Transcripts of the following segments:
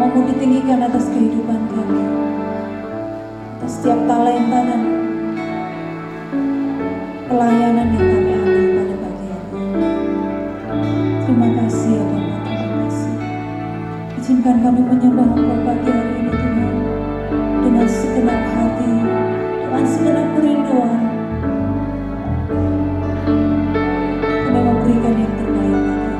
namamu ditinggikan atas kehidupan kami, atas setiap talenta dan pelayanan yang kami ambil pada pagi hari ini. Terima kasih ya Bapa, terima kasih. Izinkan kami menyembah Engkau pagi hari ini Tuhan, dengan segenap hati, dengan segenap kerinduan. Kami memberikan yang terbaik bagi Engkau.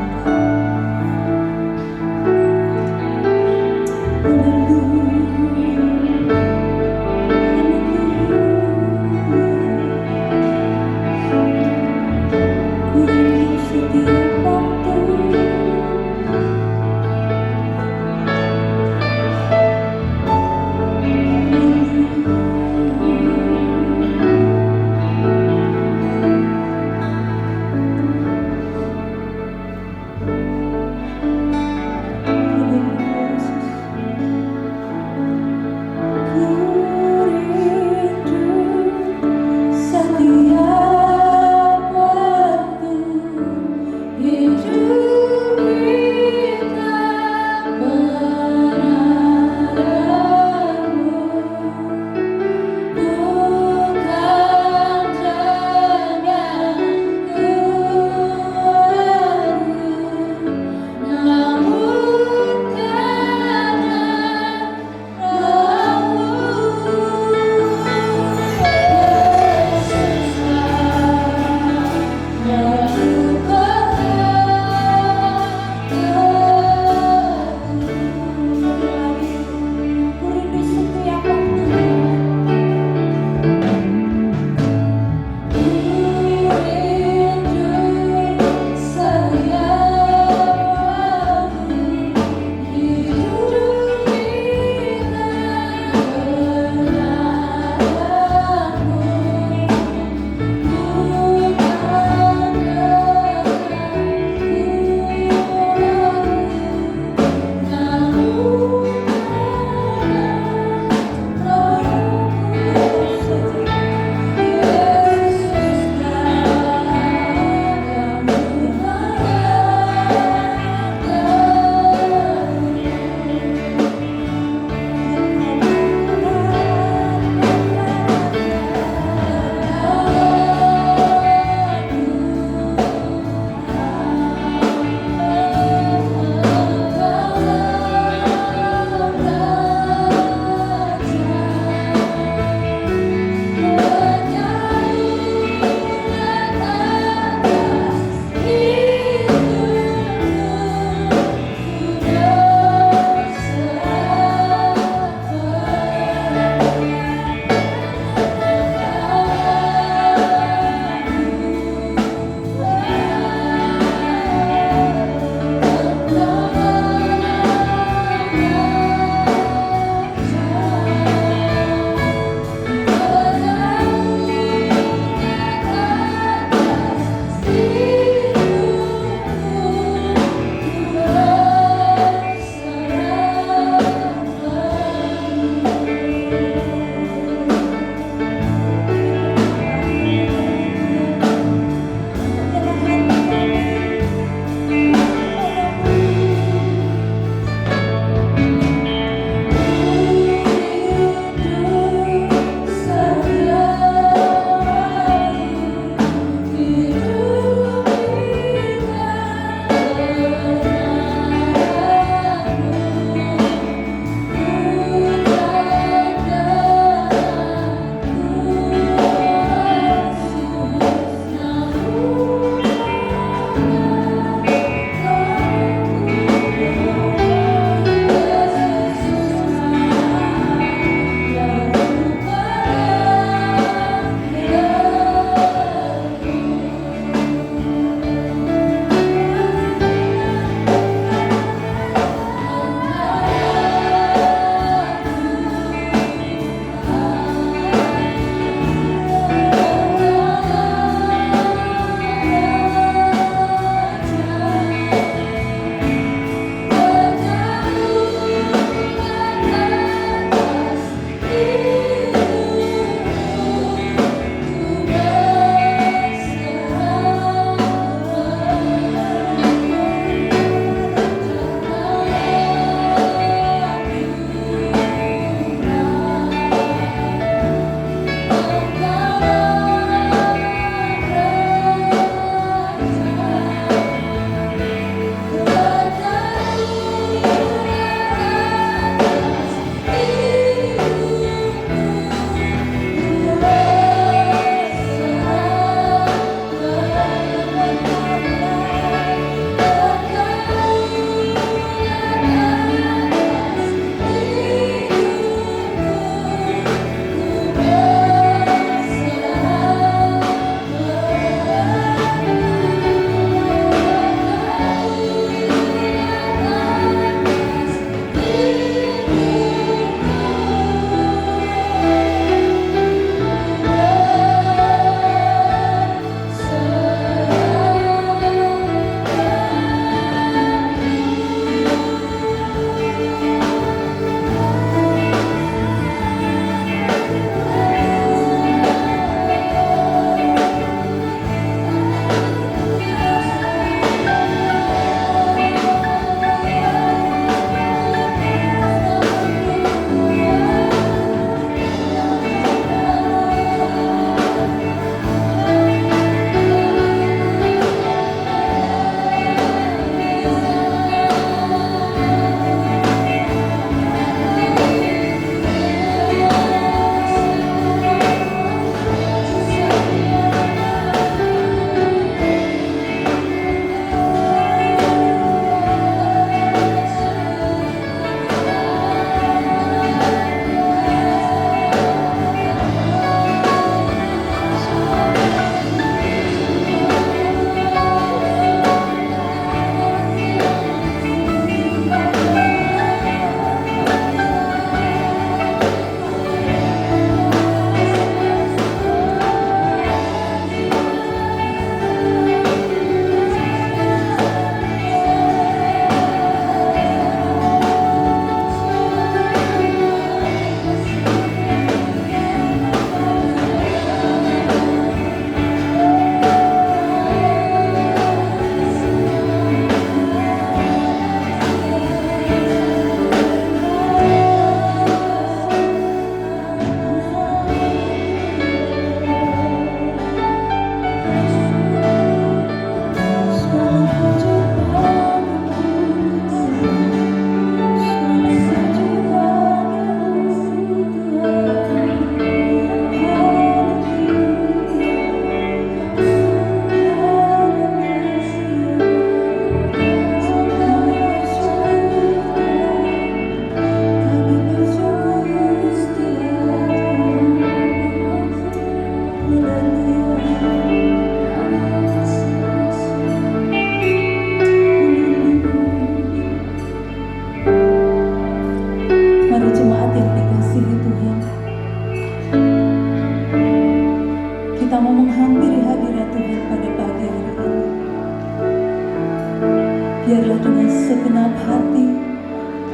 Biarlah dengan segenap hati,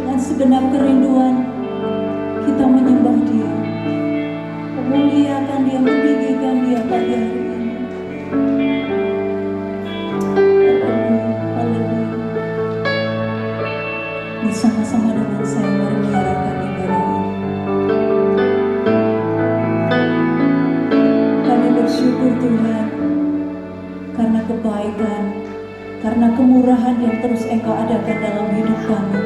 dengan segenap kerinduan, kita menyembah Dia, memuliakan Dia, meninggikan Dia pagi hari ini. Haleluya, haleluya. Bersama-sama dengan saya mari menyerahkan ibadah ini. Kami bersyukur Tuhan karena kebaikan, karena kemurahan yang terus Engkau adakan dalam hidup kami.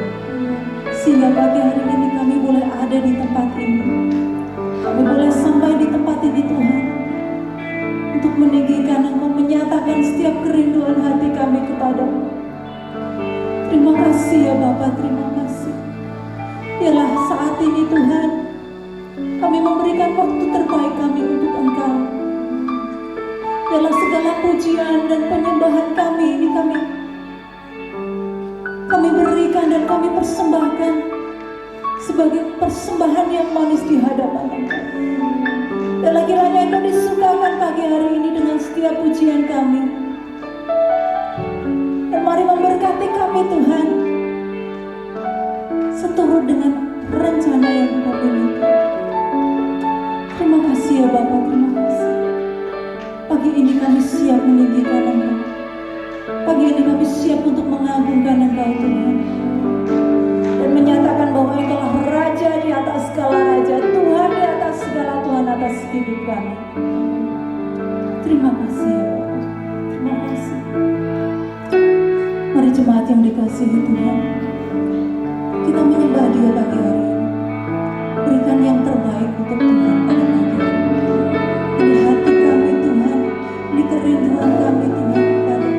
Sehingga pagi hari ini kami boleh ada di tempat ini. Kami boleh sampai di tempat ini Tuhan, untuk meninggikan Engkau, menyatakan setiap kerinduan hati kami kepadamu. Terima kasih ya Bapa, terima kasih. Biarlah saat ini Tuhan, kami memberikan waktu terbaik kami untuk Engkau. Biarlah segala pujian dan penyembahan kami ini kami berikan dan kami persembahkan sebagai persembahan yang manis di hadapan Engkau. Biarlah kiranya Engkau disukakan pagi hari ini dengan setiap pujian kami. Dan mari memberkati kami Tuhan, seturut dengan rencana yang Engkau miliki. Terima kasih ya Bapa, terima kasih. Pagi ini kami siap meninggikan Engkau. Pagi ini kami siap untuk mengagungkan Engkau Tuhan, dan menyatakan bahwa Engkau lah Raja di atas segala Raja, Tuhan di atas segala Tuhan atas hidup kami. Terima kasih ya Bapa, terima kasih. Mari jemaat yang dikasihi Tuhan, kita menyembah Dia pagi hari ini. Berikan yang terbaik untuk Tuhan pada pagi hari ini. Ini hati kami Tuhan, ini kerinduan kami Tuhan kepada.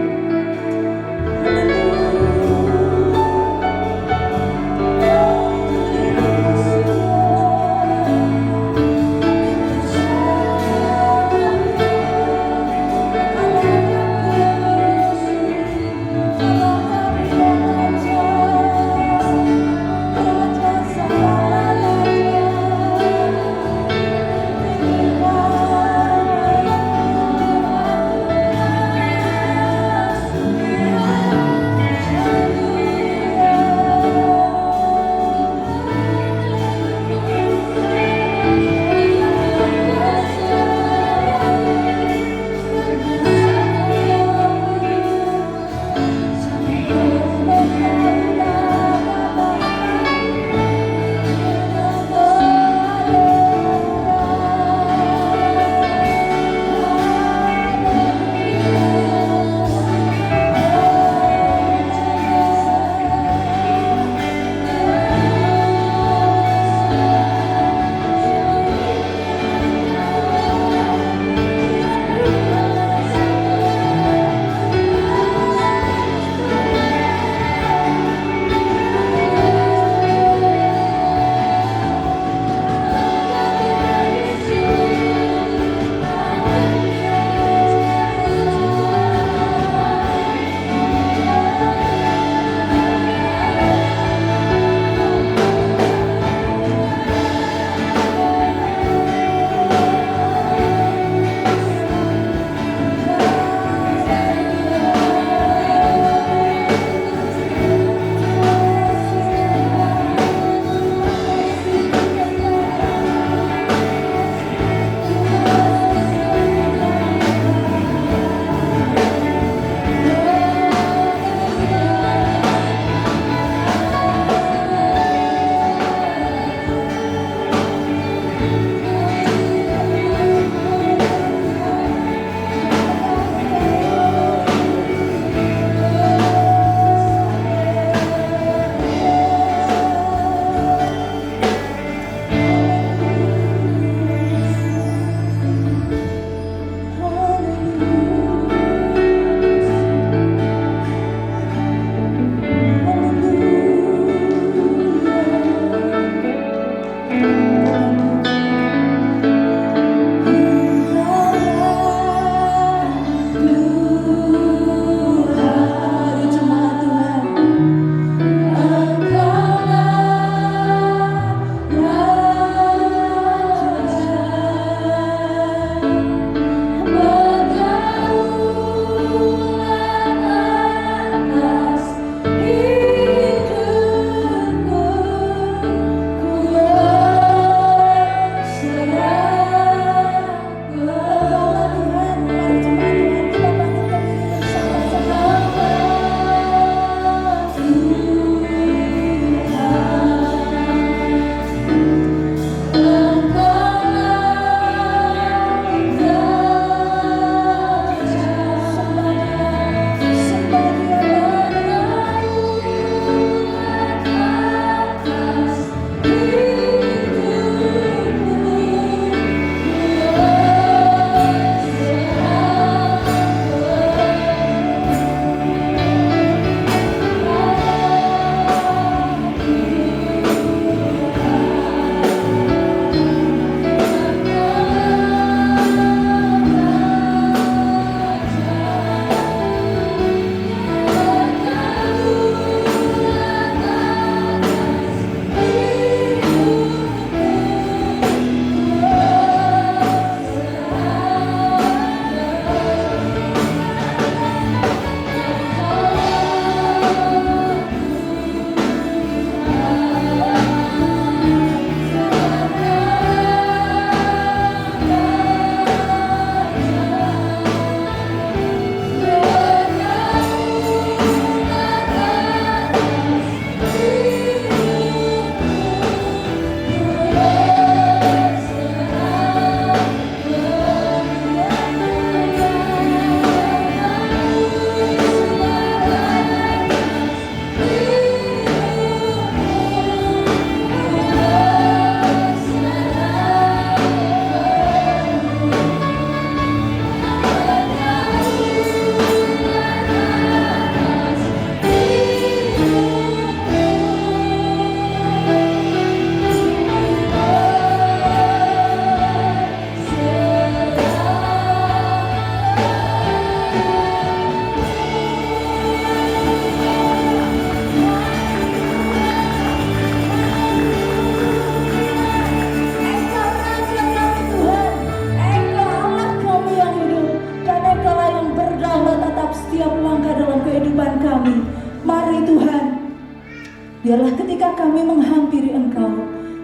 Biarlah ketika kami menghampiri Engkau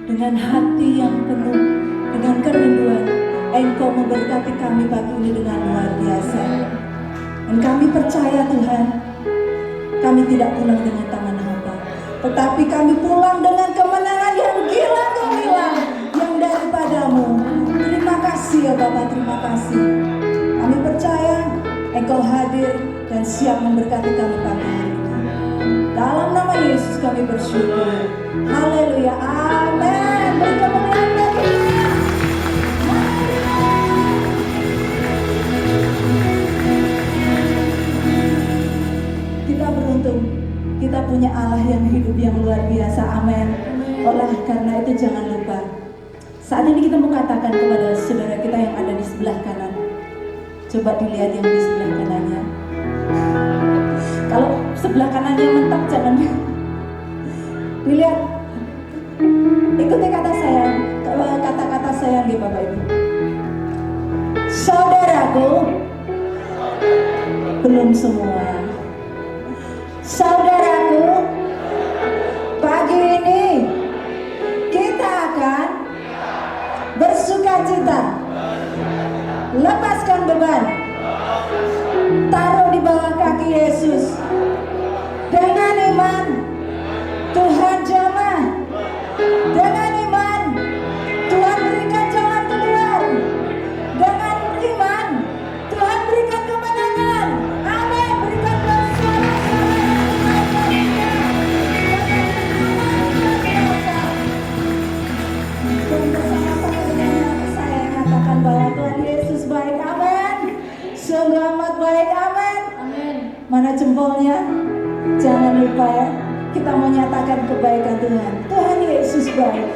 dengan hati yang penuh dengan kerinduan, Engkau memberkati kami pagi ini dengan luar biasa. Dan kami percaya Tuhan, kami tidak pulang dengan tangan hampa, tetapi kami pulang dengan kemenangan yang gila gemilang yang daripadamu. Terima kasih ya Bapak, terima kasih. Kami percaya Engkau hadir dan siap memberkati kami pagi ini. Dalam nama Yesus kami bersyukur. Haleluya, amin. Beri kemuliaan bagi Dia. Kita beruntung, kita punya Allah yang hidup yang luar biasa, amin. Oleh karena itu jangan lupa, saat ini kita mau katakan kepada saudara kita yang ada di sebelah kanan. Coba dilihat yang di sebelah kanannya. Kalau sebelah kanannya mentok jangan dilihat. Ikuti kata saya, kata-kata saya nih Bapak Ibu. Saudaraku, belum semua. Saudaraku, pagi ini kita akan bersukacita, lepaskan beban, taruh di bawah kaki Yesus. Dengan iman Tuhan jamah, dengan iman Tuhan berikan jalan keluar, dengan iman Tuhan berikan kemenangan. Amin. Berikan saya nyatakan bahwa Tuhan Yesus baik. Amin. Sungguh amat baik. Amin. Mana jempolnya? Jangan lupa ya, kita mau nyatakan kebaikan Tuhan. Tuhan Yesus baik.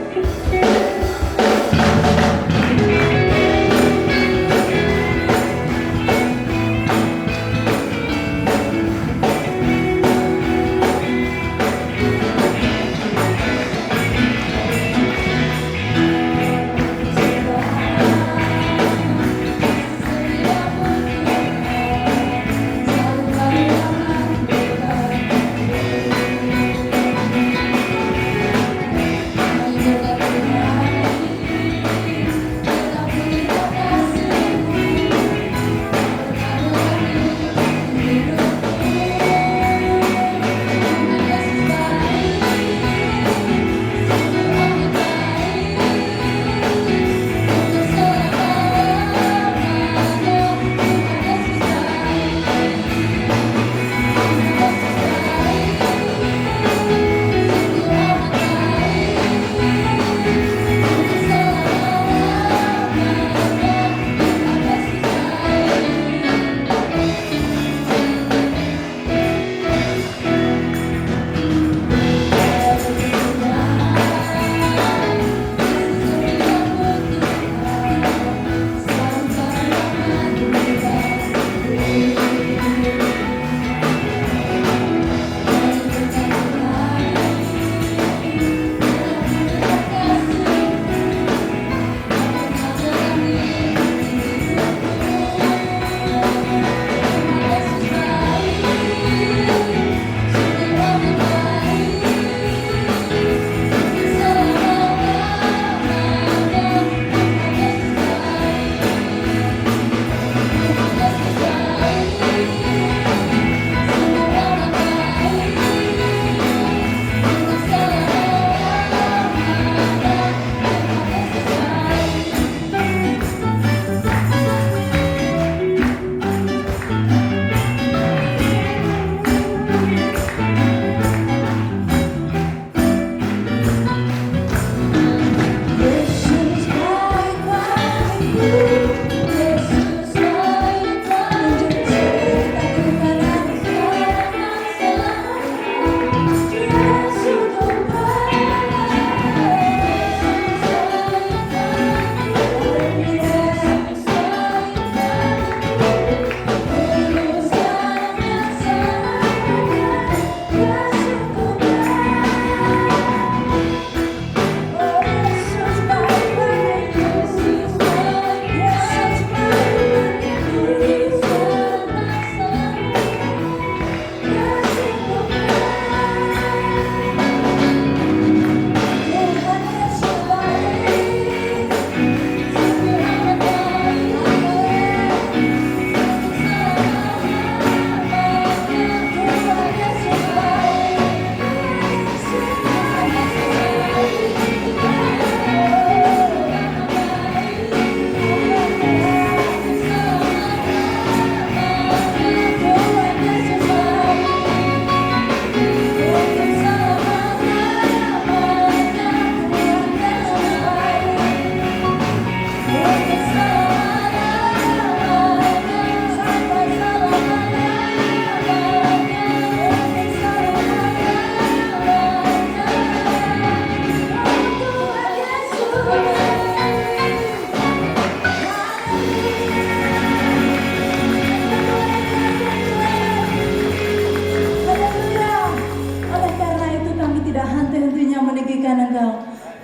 memuliakan Engkau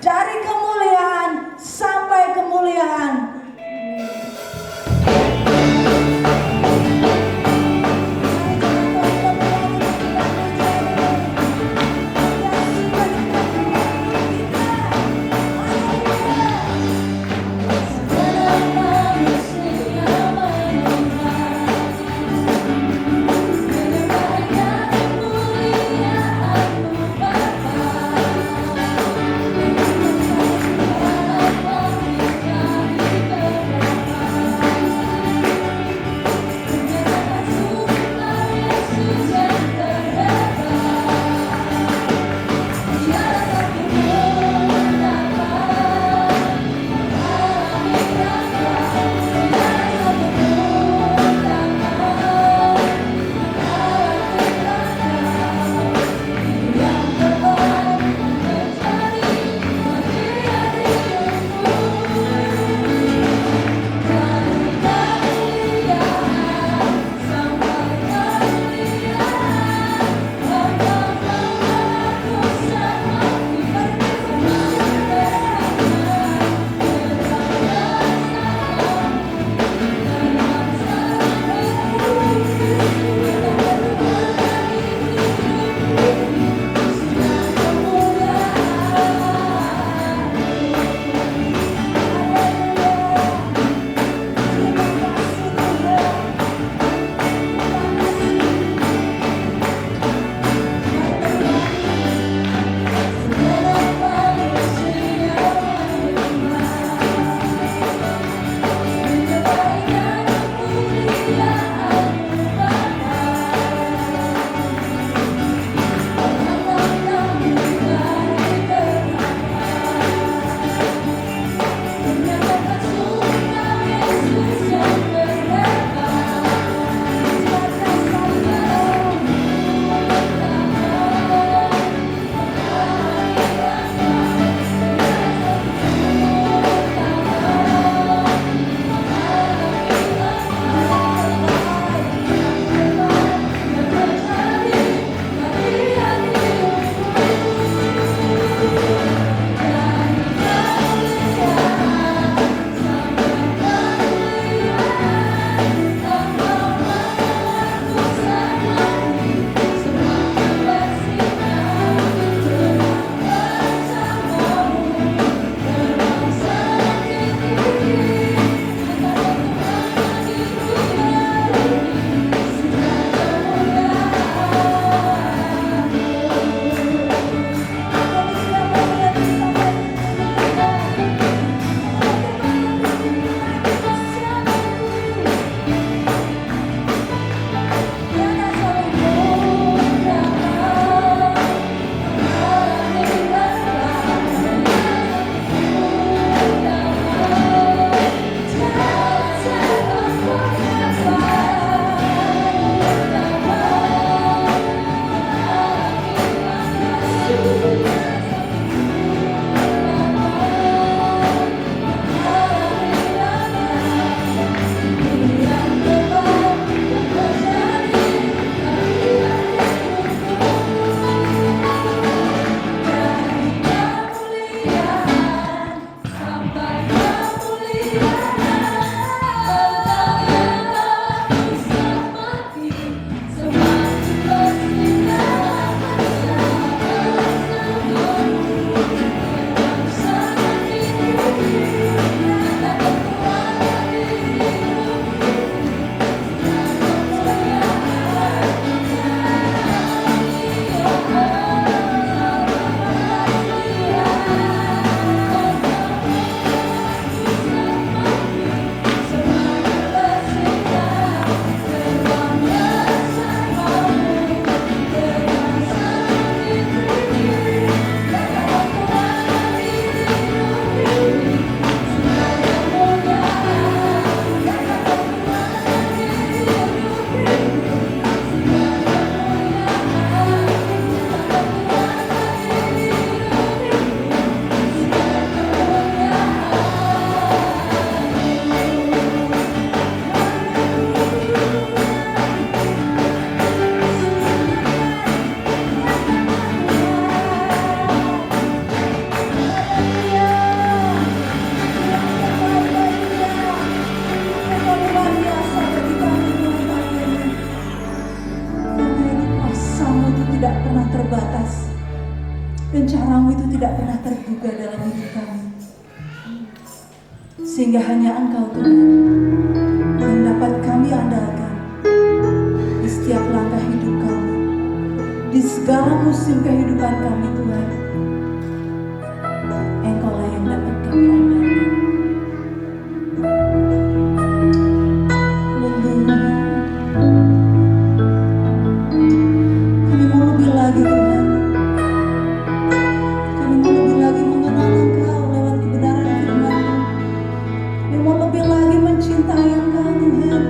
dari kemuliaan sampai kemuliaan. terbatas. Dan caramu itu tidak pernah terduga dalam hidup kami. Sehingga hanya Engkau Tuhan yang dapat kami andalkan di setiap langkah hidup kami, di segala musim kehidupan kami Tuhan. Engkau lah yang dapat kami andalkan. Kami mau lebih lagi Tuhan. Kami mau lebih lagi mengenal Engkau lewat kebenaran firman-Mu. Kami mau lebih lagi mencintai Engkau Tuhan.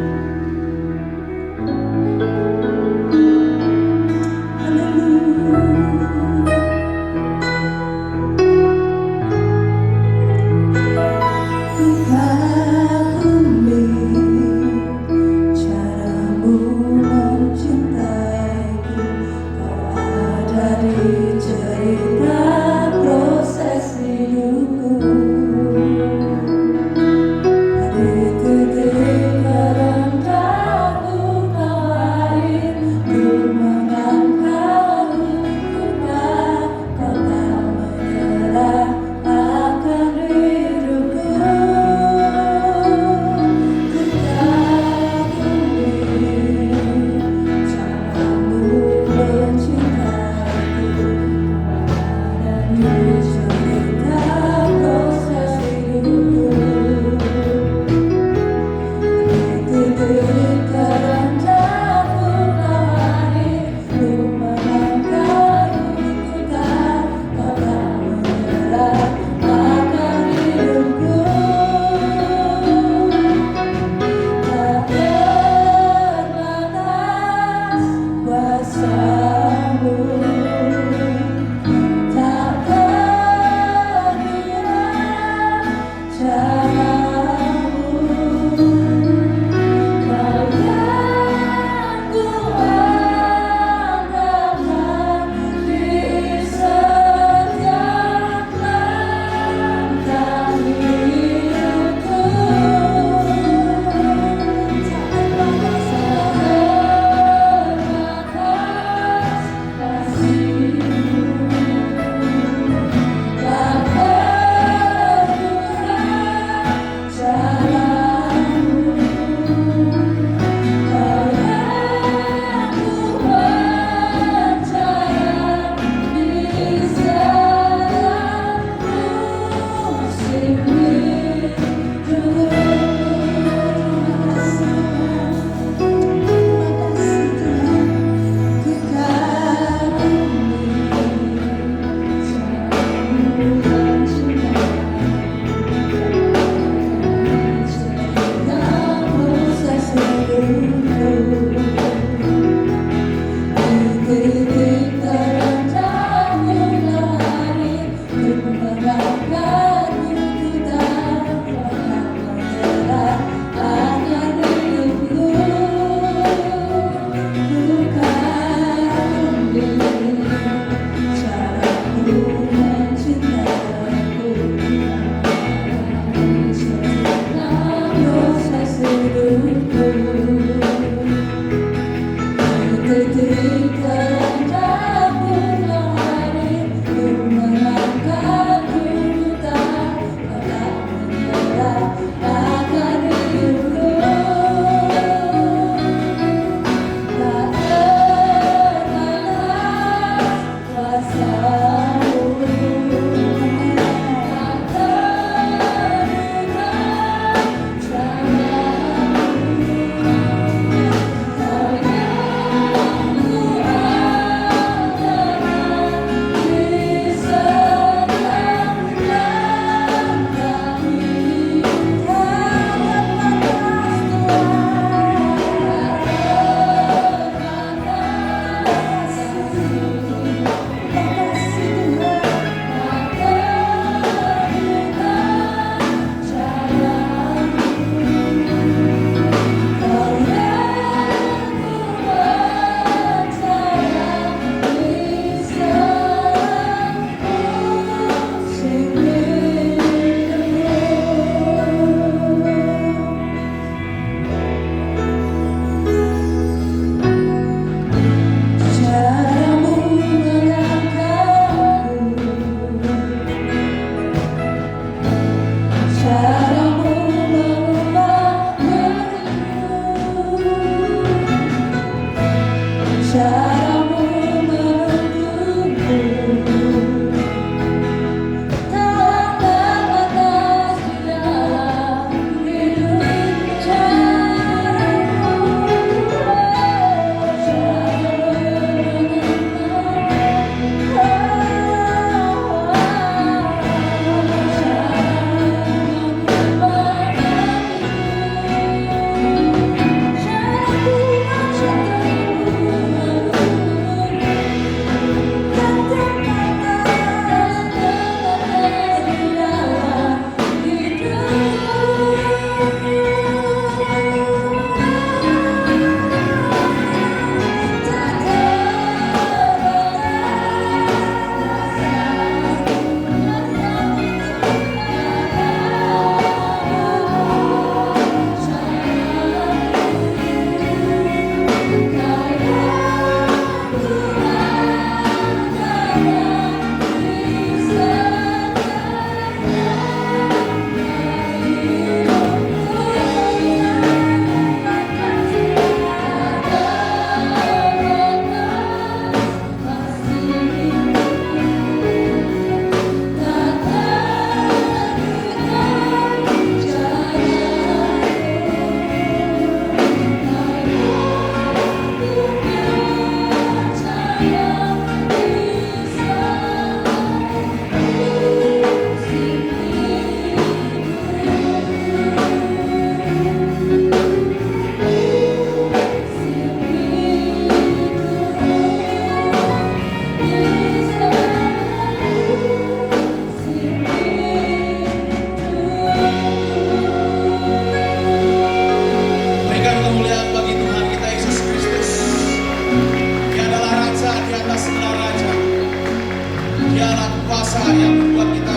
Dialah kuasa yang membuat kita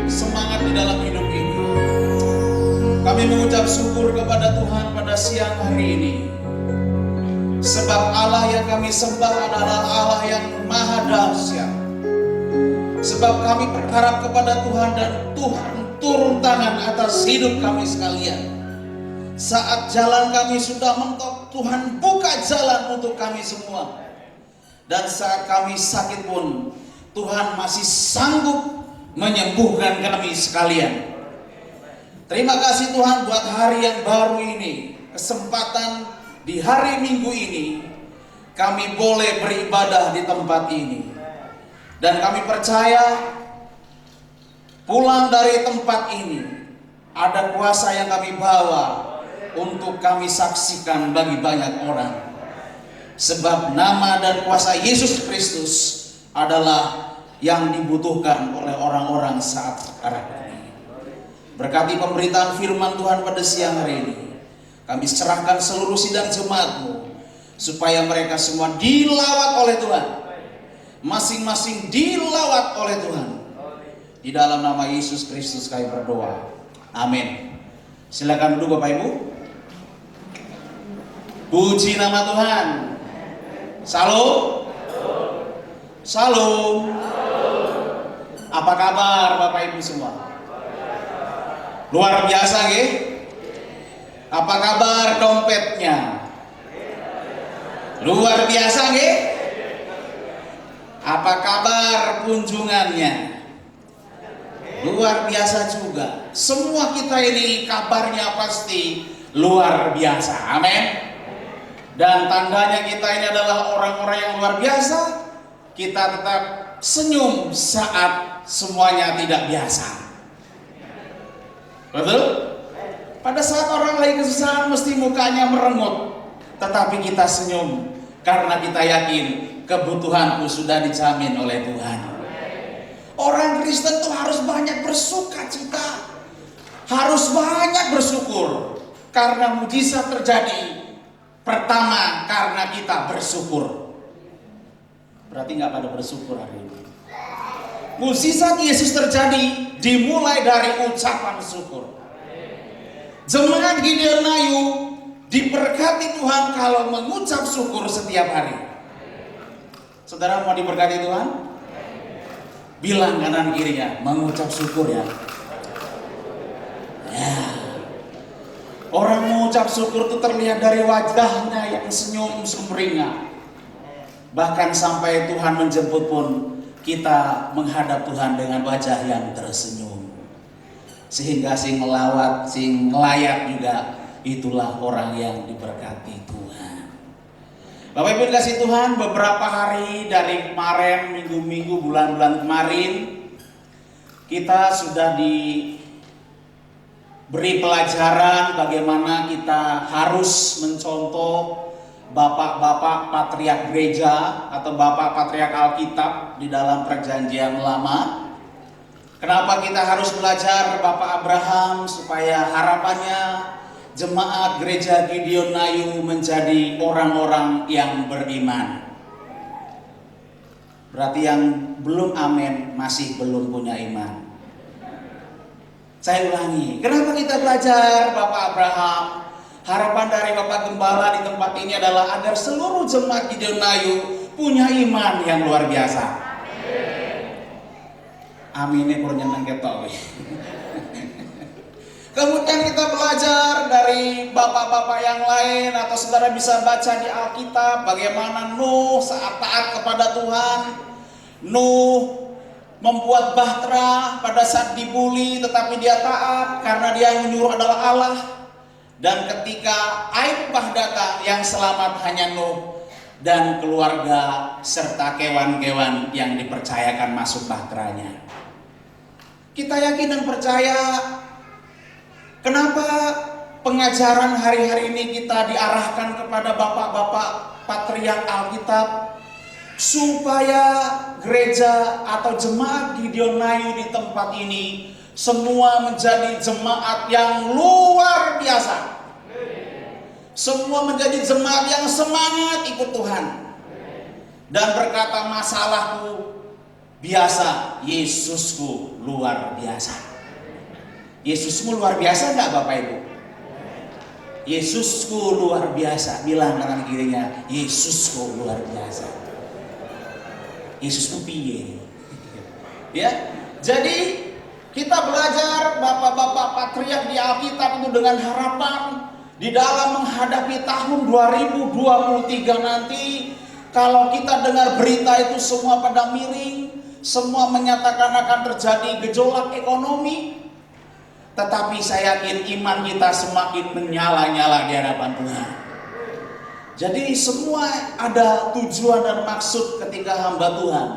bersemangat di dalam hidup ini. Kami mengucap syukur kepada Tuhan pada siang hari ini. Sebab Allah yang kami sembah adalah Allah yang maha dahsyat. Sebab kami berharap kepada Tuhan dan Tuhan turun tangan atas hidup kami sekalian. Saat jalan kami sudah mentok, Tuhan buka jalan untuk kami semua. Dan saat kami sakit pun, Tuhan masih sanggup menyembuhkan kami sekalian. Terima kasih Tuhan buat hari yang baru ini. Kesempatan di hari Minggu ini, kami boleh beribadah di tempat ini. Dan kami percaya pulang dari tempat ini, ada kuasa yang kami bawa untuk kami saksikan bagi banyak orang. Sebab nama dan kuasa Yesus Kristus adalah yang dibutuhkan oleh orang-orang saat sekarang ini. Berkati pemberitaan firman Tuhan pada siang hari ini, kami serahkan seluruh sidang jemaat-Mu, supaya mereka semua dilawat oleh Tuhan, masing-masing dilawat oleh Tuhan. Di dalam nama Yesus Kristus kami berdoa, amin. Silakan duduk Bapak Ibu. Puji nama Tuhan. Salam. Salam. Apa kabar Bapak Ibu semua? Luar biasa nggih? Apa kabar dompetnya? Luar biasa nggih? Apa kabar kunjungannya? Luar biasa juga. Semua kita ini kabarnya pasti luar biasa. Amin. Dan tandanya kita ini adalah orang-orang yang luar biasa. Kita tetap senyum saat semuanya tidak biasa. Betul? Pada saat orang lagi kesusahan mesti mukanya merengut, tetapi kita senyum karena kita yakin kebutuhanku sudah dijamin oleh Tuhan. Orang Kristen tuh harus banyak bersukacita, harus banyak bersyukur karena mujizat terjadi. Pertama, karena kita bersyukur. Berarti nggak pada bersyukur hari ini. Mujizat Yesus terjadi dimulai dari ucapan syukur. Jemaat Gideonayu diberkati Tuhan kalau mengucap syukur setiap hari. Saudara mau diberkati Tuhan? Bilang kanan kirinya, mengucap syukur ya. Ya. Orang mengucap syukur itu terlihat dari wajahnya yang senyum sumringah. Bahkan sampai Tuhan menjemput pun kita menghadap Tuhan dengan wajah yang tersenyum. Sehingga si ngelawat, si ngelayat juga, itulah orang yang diberkati Tuhan. Bapak Ibu dikasih Tuhan, beberapa hari dari kemarin, minggu-minggu, bulan-bulan kemarin, kita sudah diberi pelajaran bagaimana kita harus mencontoh bapak-bapak patriark gereja atau bapak patriark Alkitab di dalam perjanjian lama. Kenapa kita harus belajar Bapak Abraham? Supaya harapannya jemaat gereja Gideonayu menjadi orang-orang yang beriman. Berarti yang belum amin masih belum punya iman. Saya ulangi, kenapa kita belajar Bapak Abraham? Harapan dari Bapak Gembala di tempat ini adalah agar seluruh jemaat Gideonayu punya iman yang luar biasa. Aminnya kurang nyeneng ketok. Kemudian kita belajar dari bapak-bapak yang lain, atau saudara bisa baca di Alkitab bagaimana Nuh saat taat kepada Tuhan. Nuh membuat bahtera pada saat dibuli, tetapi dia taat karena dia yang menyuruh adalah Allah. Dan ketika air bah datang, yang selamat hanya Nuh dan keluarga serta kewan-kewan yang dipercayakan masuk bahteranya. Kita yakin dan percaya. Kenapa pengajaran hari-hari ini kita diarahkan kepada bapak-bapak patriark Alkitab? Supaya gereja atau jemaat Gideonayu di tempat ini semua menjadi jemaat yang luar biasa. Semua menjadi jemaat yang semangat ikut Tuhan. Dan berkata, masalahku biasa, Yesusku luar biasa. Yesusmu luar biasa nggak Bapak Ibu? Yesusku luar biasa. Bilang kanan kirinya, Yesusku luar biasa. Yesusku piye? Ya, jadi kita belajar bapak-bapak patriark di Alkitab itu dengan harapan di dalam menghadapi tahun 2023 nanti, kalau kita dengar berita itu semua pada miring, semua menyatakan akan terjadi gejolak ekonomi, tetapi saya yakin iman kita semakin menyala-nyala di hadapan Tuhan. Jadi semua ada tujuan dan maksud ketika hamba Tuhan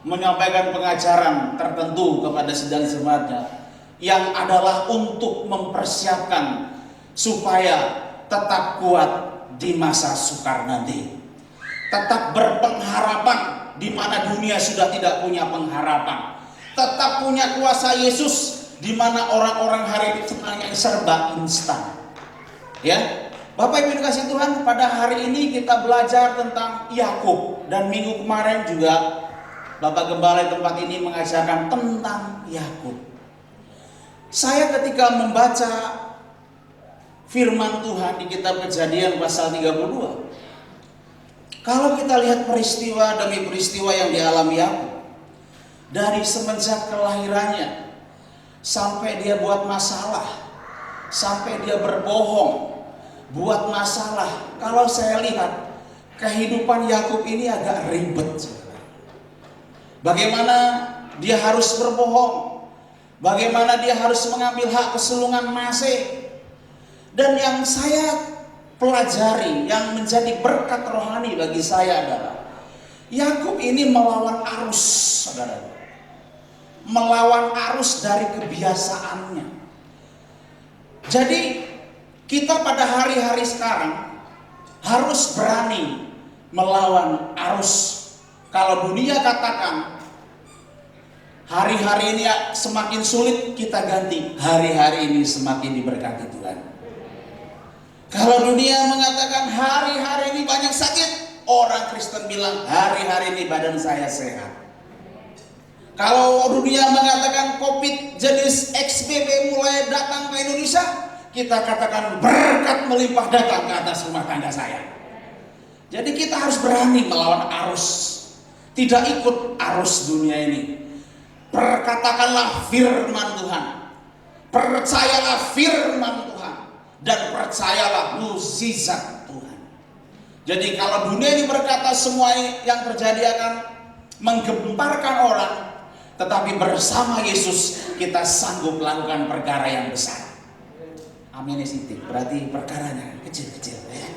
menyampaikan pengajaran tertentu kepada sedang jemaatnya, yang adalah untuk mempersiapkan supaya tetap kuat di masa sukar nanti. Tetap berpengharapan di mana dunia sudah tidak punya pengharapan. Tetap punya kuasa Yesus di mana orang-orang hari ini semuanya serba instan. Ya, Bapak Ibu dikasih Tuhan, pada hari ini kita belajar tentang Yakub, dan minggu kemarin juga Bapak Gembala di tempat ini mengajarkan tentang Yakub. Saya ketika membaca firman Tuhan di kitab Kejadian pasal 32, kalau kita lihat peristiwa demi peristiwa yang dialami Yakub, dari semenjak kelahirannya sampai dia buat masalah, sampai dia berbohong, buat masalah. Kalau saya lihat kehidupan Yakub ini agak ribet. Bagaimana dia harus berbohong, bagaimana dia harus mengambil hak kesulungan Manasye. Dan yang saya pelajari, yang menjadi berkat rohani bagi saya adalah Yakub ini melawan arus, saudara. Melawan arus dari kebiasaannya. Jadi kita pada hari-hari sekarang harus berani melawan arus. Kalau dunia katakan hari-hari ini semakin sulit, kita ganti hari-hari ini semakin diberkati Tuhan. Kalau dunia mengatakan hari-hari ini banyak sakit, orang Kristen bilang hari-hari ini badan saya sehat. Kalau dunia mengatakan COVID jenis XBB mulai datang ke Indonesia, kita katakan berkat melimpah datang ke atas rumah tangga saya. Jadi kita harus berani melawan arus, tidak ikut arus dunia ini. Perkatakanlah firman Tuhan, percayalah firman Tuhan, dan percayalah mukjizat Tuhan. Jadi kalau dunia ini berkata semua yang terjadi akan menggemparkan orang, tetapi bersama Yesus kita sanggup melakukan perkara yang besar. Amin ya Siti. Berarti perkaranya kecil-kecil ya.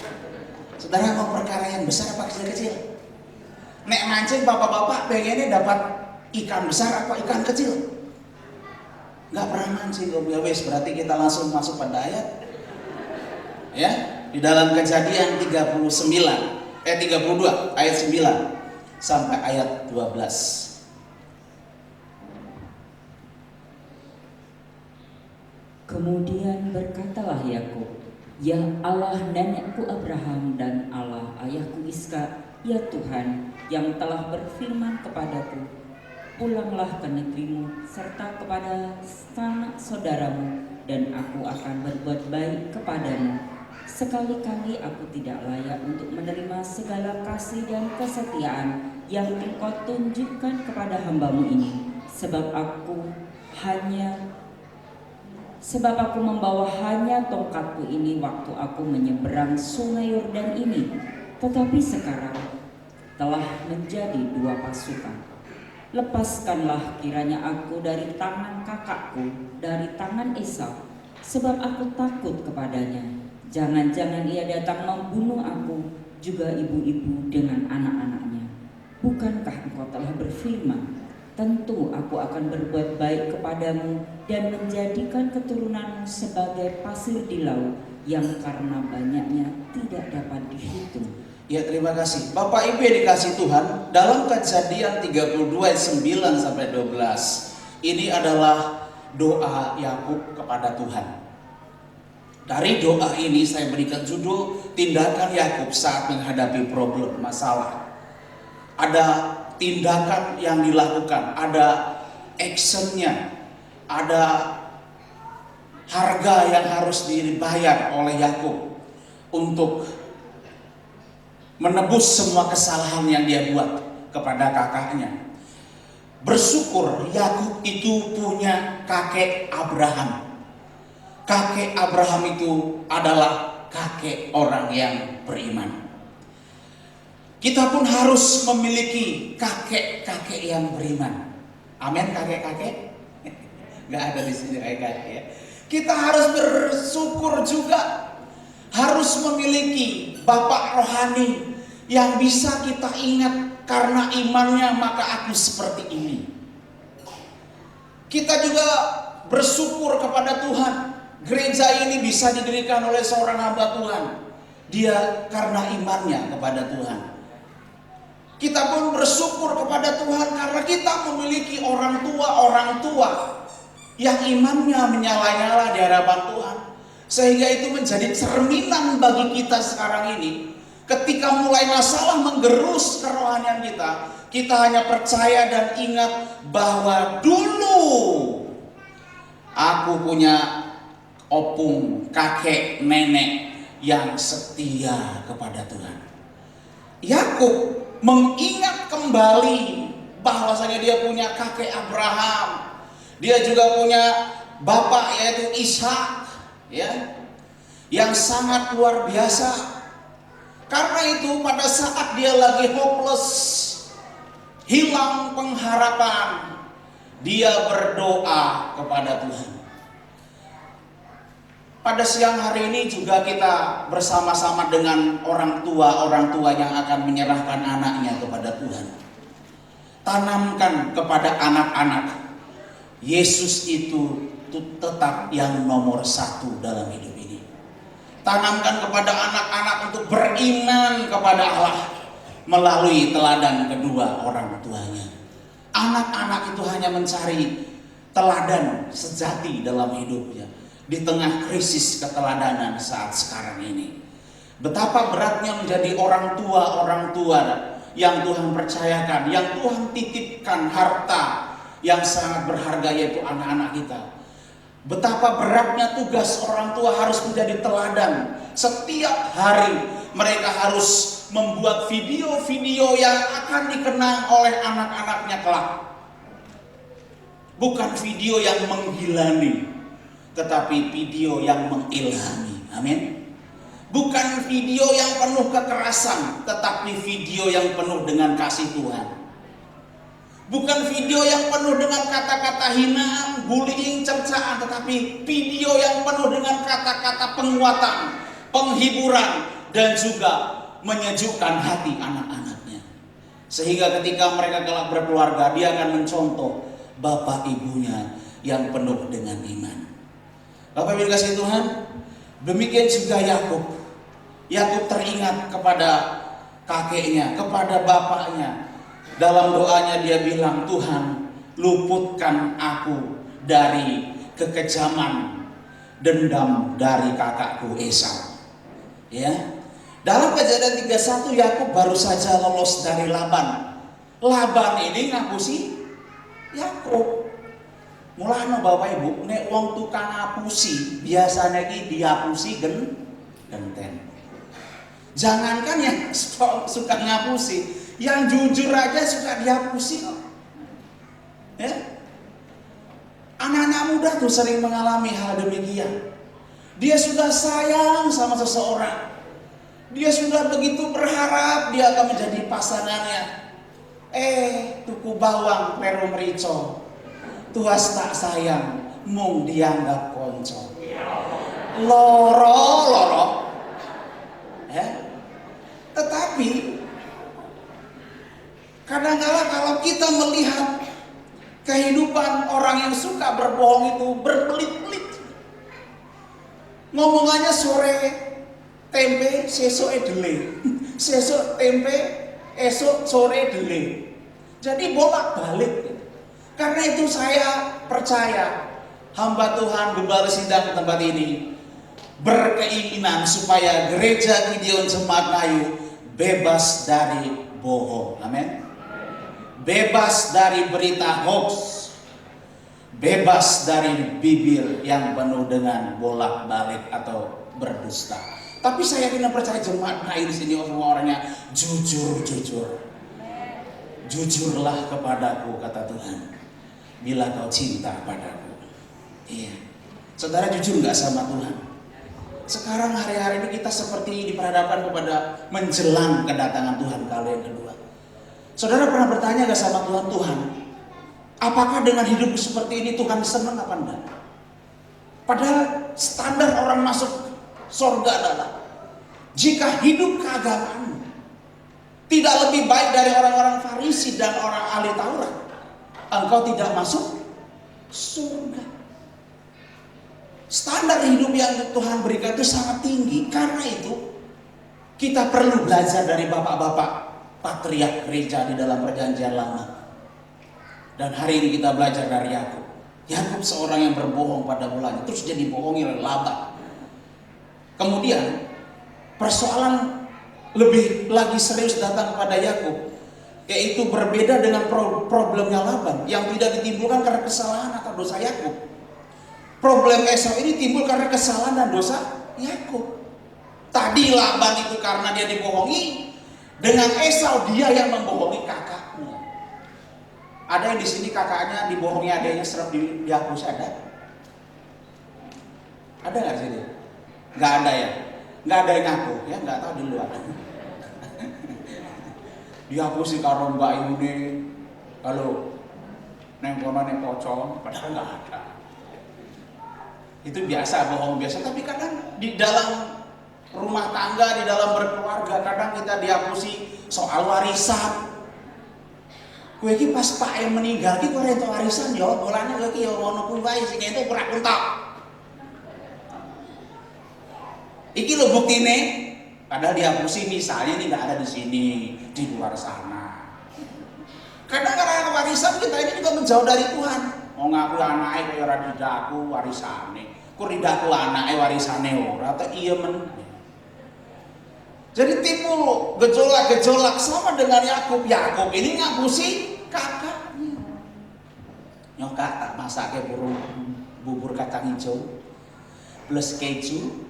Saudara mau perkara yang besar apa kecil-kecil? Nek mancing bapak-bapak pengennya dapat ikan besar apa ikan kecil? Gak pernah mancing ya wes, berarti kita langsung masuk pada ayat. Ya, di dalam Kejadian 32 ayat 9 sampai ayat 12. Kemudian berkatalah Yakub, "Ya Allah nenekku Abraham dan Allah ayahku Iskak, ya Tuhan yang telah berfirman kepadaku, pulanglah ke negerimu serta kepada sanak saudaramu, dan aku akan berbuat baik kepadamu. Sekali-kali aku tidak layak untuk menerima segala kasih dan kesetiaan yang engkau tunjukkan kepada hambamu ini, sebab aku membawa hanya tongkatku ini waktu aku menyeberang sungai Yordan ini. Tetapi sekarang telah menjadi 2 pasukan. Lepaskanlah kiranya aku dari tangan kakakku, dari tangan Esau, sebab aku takut kepadanya. Jangan-jangan ia datang membunuh aku, juga ibu-ibu dengan anak-anaknya. Bukankah engkau telah berfirman, tentu aku akan berbuat baik kepadamu dan menjadikan keturunanmu sebagai pasir di laut yang karena banyaknya tidak dapat dihitung." Ya, terima kasih. Bapak Ibu yang dikasih Tuhan, dalam Kejadian 32 ayat 9 sampai 12, ini adalah doa Yakub kepada Tuhan. Dari doa ini saya berikan judul tindakan Yakub saat menghadapi problem, masalah. Ada tindakan yang dilakukan, ada actionnya, ada harga yang harus dibayar oleh Yakub untuk menebus semua kesalahan yang dia buat kepada kakaknya. Bersyukur Yakub itu punya kakek Abraham. Kakek Abraham itu adalah kakek orang yang beriman. Kita pun harus memiliki kakek-kakek yang beriman. Amin, kakek-kakek. Nggak ada di sini kakek-kakek ya. Kita harus bersyukur juga, harus memiliki bapak rohani yang bisa kita ingat, karena imannya maka aku seperti ini. Kita juga bersyukur kepada Tuhan, gereja ini bisa didirikan oleh seorang hamba Tuhan. Dia karena imannya kepada Tuhan. Kita pun bersyukur kepada Tuhan karena kita memiliki orang tua yang imannya menyala-nyala di hadapan Tuhan. Sehingga itu menjadi cerminan bagi kita sekarang ini. Ketika mulai masalah menggerus kerohanian kita hanya percaya dan ingat bahwa dulu aku punya opung, kakek, nenek yang setia kepada Tuhan. Yakub mengingat kembali bahwasanya dia punya kakek Abraham. Dia juga punya bapak yaitu Ishak, ya, yang sangat luar biasa. Karena itu pada saat dia lagi hopeless, hilang pengharapan, dia berdoa kepada Tuhan. Pada siang hari ini juga kita bersama-sama dengan orang tua yang akan menyerahkan anaknya kepada Tuhan. Tanamkan kepada anak-anak, Yesus itu tetap yang nomor satu dalam hidup ini. Tanamkan kepada anak-anak untuk beriman kepada Allah melalui teladan kedua orang tuanya. Anak-anak itu hanya mencari teladan sejati dalam hidupnya di tengah krisis keteladanan saat sekarang ini. Betapa beratnya menjadi orang tua yang Tuhan percayakan, yang Tuhan titipkan harta yang sangat berharga, yaitu anak-anak kita. Betapa beratnya tugas orang tua harus menjadi teladan. Setiap hari mereka harus membuat video-video yang akan dikenang oleh anak-anaknya kelak. Bukan video yang menggilani, tetapi video yang mengilhami. Amin. Bukan video yang penuh kekerasan, tetapi video yang penuh dengan kasih Tuhan. Bukan video yang penuh dengan kata-kata hinaan, bullying, cercaan, tetapi video yang penuh dengan kata-kata penguatan, penghiburan, dan juga menyejukkan hati anak-anaknya. Sehingga ketika mereka kelak berkeluarga, dia akan mencontoh bapak ibunya yang penuh dengan iman. Bapak ibu kasih Tuhan, demikian juga Yakub. Yakub teringat kepada kakeknya, kepada bapaknya. Dalam doanya dia bilang, Tuhan, luputkan aku dari kekejaman dendam dari kakakku Esau. Ya. Dalam Kejadian 31 Yakub baru saja lolos dari Laban. Laban ini ngapusi Yakub. Mulane Bapak Ibu, nek wong tukang ngapusi, biasanya ki diapusi genten. Jangankan yang suka ngapusi, yang jujur aja suka dihapusi kok. Ya? Anak-anak muda tuh sering mengalami hal demikian. Dia sudah sayang sama seseorang, dia sudah begitu berharap dia akan menjadi pasangannya. Tuku bawang pero merico, tuas tak sayang, mung dianggap konco. Loro. Ya? Tetapi kadang-kala kalau kita melihat kehidupan orang yang suka berbohong itu berbelit-belit. Ngomongannya sore tempe, sesuk edele. Sesuk tempe, esok sore edele. Jadi bolak-balik. Karena itu saya percaya hamba Tuhan Gembala Sidang tempat ini berkeinginan supaya gereja Gideon Jemaat Ngayu bebas dari bohong. Amin. bebas dari berita hoax, bebas dari bibir yang penuh dengan bolak-balik atau berdusta. Tapi saya yakin dan percaya jemaat Nair di sini semua orangnya jujur. Jujurlah kepadaku, kata Tuhan, bila kau cinta padaku. Iya. Saudara jujur nggak sama Tuhan? Sekarang hari-hari ini kita seperti diperhadapkan kepada menjelang kedatangan Tuhan kali yang kedua. Saudara pernah bertanya gak sama Tuhan, Tuhan, apakah dengan hidup seperti ini Tuhan senang apa enggak? Padahal standar orang masuk surga adalah jika hidup keagamaan tidak lebih baik dari orang-orang Farisi dan orang ahli Taurat, engkau tidak masuk surga. Standar hidup yang Tuhan berikan itu sangat tinggi. Karena itu kita perlu belajar dari bapak-bapak patriark gereja di dalam perjanjian lama. Dan hari ini kita belajar dari Yakub. Yakub seorang yang berbohong pada mulanya, terus dia dibohongi oleh Laban. Kemudian persoalan lebih lagi serius datang kepada Yakub, yaitu berbeda dengan problemnya Laban yang tidak ditimbulkan karena kesalahan atau dosa Yakub. Problem Esau ini timbul karena kesalahan dan dosa Yakub. Tadi Laban itu karena dia dibohongi, dengan Esau dia yang membohongi kakaknya. Ada yang di sini kakaknya dibohongi adanya serap dihapus, ada? Ada nggak di sini? Nggak ada ya? Nggak ada yang ngaku ya? Nggak tahu di luar. Dihapus si karo mbak ini kalau nengkono neng pocong, padahal nggak ada. Itu biasa, bohong biasa. Tapi kadang di dalam rumah tangga, di dalam berkeluarga, kadang kita dihapusi soal warisan. Kue iki pas Pak yang meninggal ki kowe entuk warisan yo, bolane kowe iki yo ngono kuwi wae sing entuk ora kuntok. Iki lho buktine, padahal dihapusi misalnya ini enggak ada di sini, di luar sana. Kadang karena warisan kita ini juga menjauh dari Tuhan. Mau ngaku anake kaya ora didaku warisane. Ku ridaku anake warisane ora ta iya men. Jadi timbul gejolak-gejolak sama dengan Yakub. Yakub ini ngapusi kakaknya. Nyokak tak masake bubur kacang hijau plus keju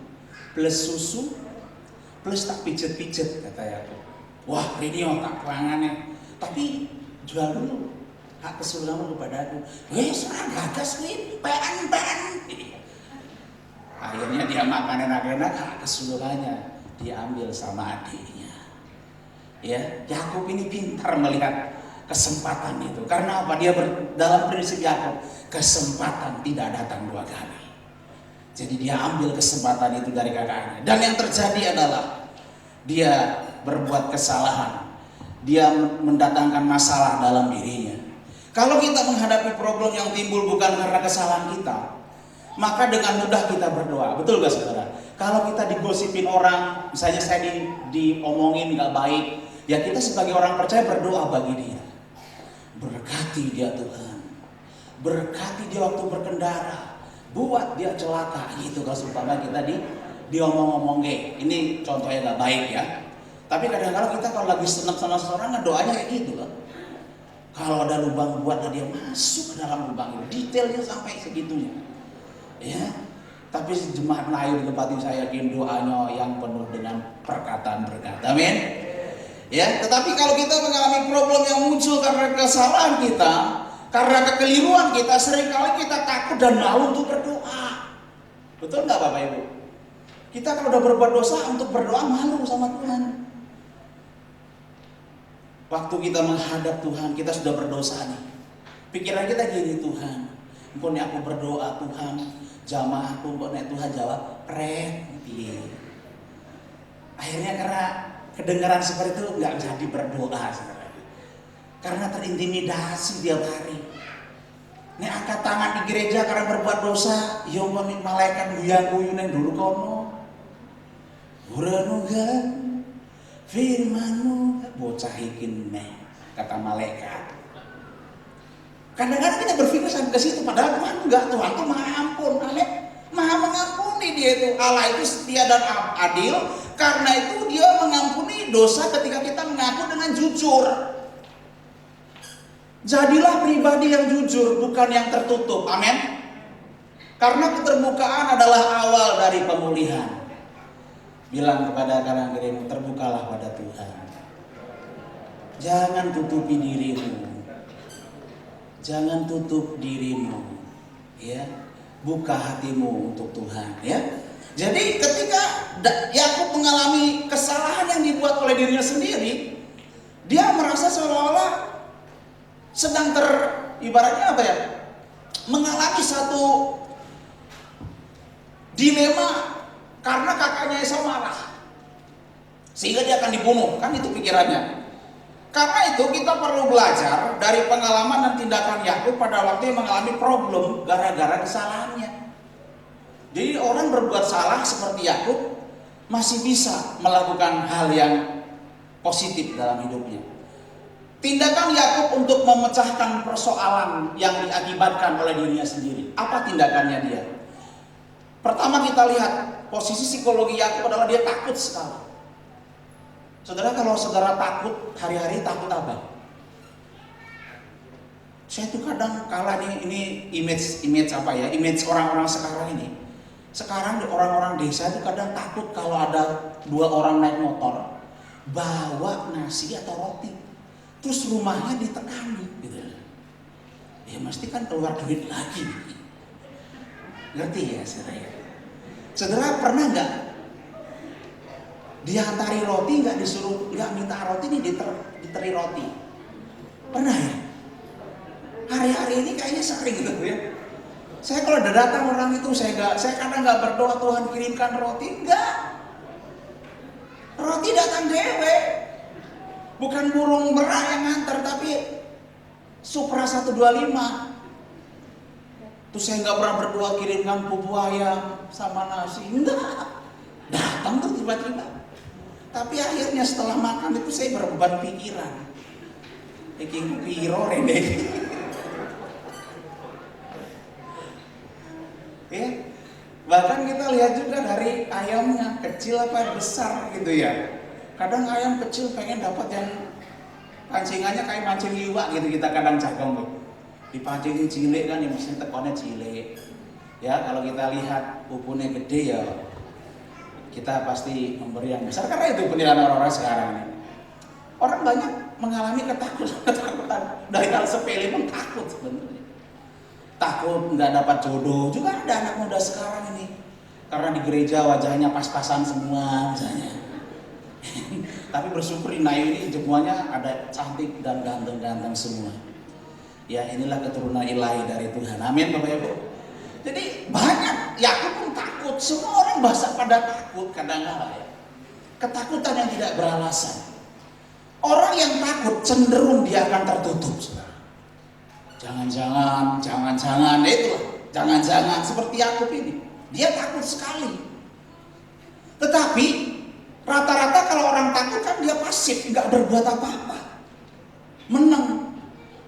plus susu plus tak pijet-pijet, kata Yakub. Wah ini tak pelangane. Tapi jual dulu hak kesultanan kepadaku. Wes gagas nih pean. Akhirnya dia makan enak-enak, hak kesultahannya diambil sama adiknya. Ya, Yakub ini pintar melihat kesempatan itu. Karena apa? Dia dalam prinsip Yakub, kesempatan tidak datang dua kali. Jadi dia ambil kesempatan itu dari kakaknya. Dan yang terjadi adalah dia berbuat kesalahan. Dia mendatangkan masalah dalam dirinya. Kalau kita menghadapi problem yang timbul bukan karena kesalahan kita, maka dengan mudah kita berdoa. Betul gak saudara? Kalau kita digosipin orang, misalnya saya diomongin gak baik, ya kita sebagai orang percaya berdoa bagi dia. Berkati dia Tuhan. Berkati dia waktu berkendara. Buat dia celaka gitu kalau seumpama kita diomong-omong. Ini contohnya gak baik ya. Tapi kadang-kadang kita kalau lagi senang sama seseorang, doanya kayak gitu loh. Kalau ada lubang, buatlah dia masuk ke dalam lubang itu. Detailnya sampai segitunya. Ya, tapi jemaat Nair di tempat ini saya yakin doanya yang penuh dengan perkataan berkat. Amin. Ya, tetapi kalau kita mengalami problem yang muncul karena kesalahan kita, karena kekeliruan kita, seringkali kita takut dan malu untuk berdoa. Betul nggak Bapak Ibu? Kita kalau udah berbuat dosa untuk berdoa malu sama Tuhan. Waktu kita menghadap Tuhan, kita sudah berdosa nih. Pikiran kita gini, Tuhan, engkau nih aku berdoa Tuhan, jamaahku engkau nih Tuhan jawab, pret. Akhirnya karena kedengaran seperti itu nggak jadi berdoa sebenarnya. Karena terintimidasi tiap hari. Nih angkat tangan di gereja karena berbuat dosa, ya engkau nih malaikat guyu neng dulu kono. Uranugan firmanmu bocah ikin neh, kata malaikat. Kadang-kadang kita berpikir sampai ke situ, padahal Tuhan enggak. Tuhan itu maha ampun, amin. Maha mengampuni dia itu. Allah itu setia dan adil. Karena itu dia mengampuni dosa ketika kita mengaku dengan jujur. Jadilah pribadi yang jujur, bukan yang tertutup. Amin. Karena keterbukaan adalah awal dari pemulihan. Bilang kepada kanan kirimu, terbukalah pada Tuhan. Jangan tutupi dirimu. Jangan tutup dirimu. Ya, buka hatimu untuk Tuhan. Ya. Jadi ketika Yakub mengalami kesalahan yang dibuat oleh dirinya sendiri, dia merasa seolah-olah sedang ibaratnya apa ya? Mengalami satu dilema karena kakaknya Esau marah, sehingga dia akan dibunuh, kan itu pikirannya. Karena itu kita perlu belajar dari pengalaman dan tindakan Yakub pada waktu yang mengalami problem gara-gara kesalahannya. Jadi orang berbuat salah seperti Yakub masih bisa melakukan hal yang positif dalam hidupnya. Tindakan Yakub untuk memecahkan persoalan yang diakibatkan oleh dirinya sendiri. Apa tindakannya dia? Pertama kita lihat posisi psikologi Yakub adalah dia takut sekali. Saudara, kalau saudara takut, hari-hari takut apa? Saya tuh kadang kalah nih, ini image apa ya? Image orang-orang sekarang ini. Sekarang orang-orang desa itu kadang takut kalau ada 2 orang naik motor bawa nasi atau roti, terus rumahnya ditekani, gitu. Ya mesti kan keluar duit lagi. Ngerti ya saudara? Saudara pernah nggak diantari roti, nggak minta roti nih, diteri roti? Pernah ya? Hari-hari ini kayaknya sering gitu ya. Saya kalau udah datang orang itu, saya kadang nggak berdoa Tuhan kirimkan roti, enggak. Roti datang dewe, bukan burung merak yang nganter, tapi Supra 125. Terus saya nggak pernah berdoa kirimkan pupu ayam sama nasi, enggak. Datang tuh tiba-tiba. Tapi akhirnya setelah makan itu saya berbeban pikiran. Bikin piro rene. Ya, bahkan kita lihat juga dari ayamnya, kecil apa besar gitu ya. Kadang ayam kecil pengen dapat yang pancingannya kayak mancing iwak gitu, kita kadang cagong tuh. Dipancingin cilik kan, ya mesti tekonnya cilik. Ya, kalau kita lihat pupunya gede ya kita pasti memberi yang besar, karena itu penilaian orang-orang sekarang ini. Orang banyak mengalami ketakutan dari hal sepele pun takut sebenarnya. Takut nggak dapat jodoh, juga ada anak muda sekarang ini karena di gereja wajahnya pas-pasan semua misalnya. Tapi bersyukur ini semuanya ada cantik dan ganteng-ganteng semua. Ya inilah keturunan ilahi dari Tuhan. Amin Bapak Ibu. Jadi banyak, Yakub pun takut. Semua orang bahasa pada takut kadang-kadang ya. Ketakutan yang tidak beralasan. Orang yang takut cenderung dia akan tertutup. Jangan-jangan, itulah. Jangan-jangan seperti Yakub ini. Dia takut sekali. Tetapi rata-rata kalau orang takut kan dia pasif, nggak berbuat apa-apa. Menang.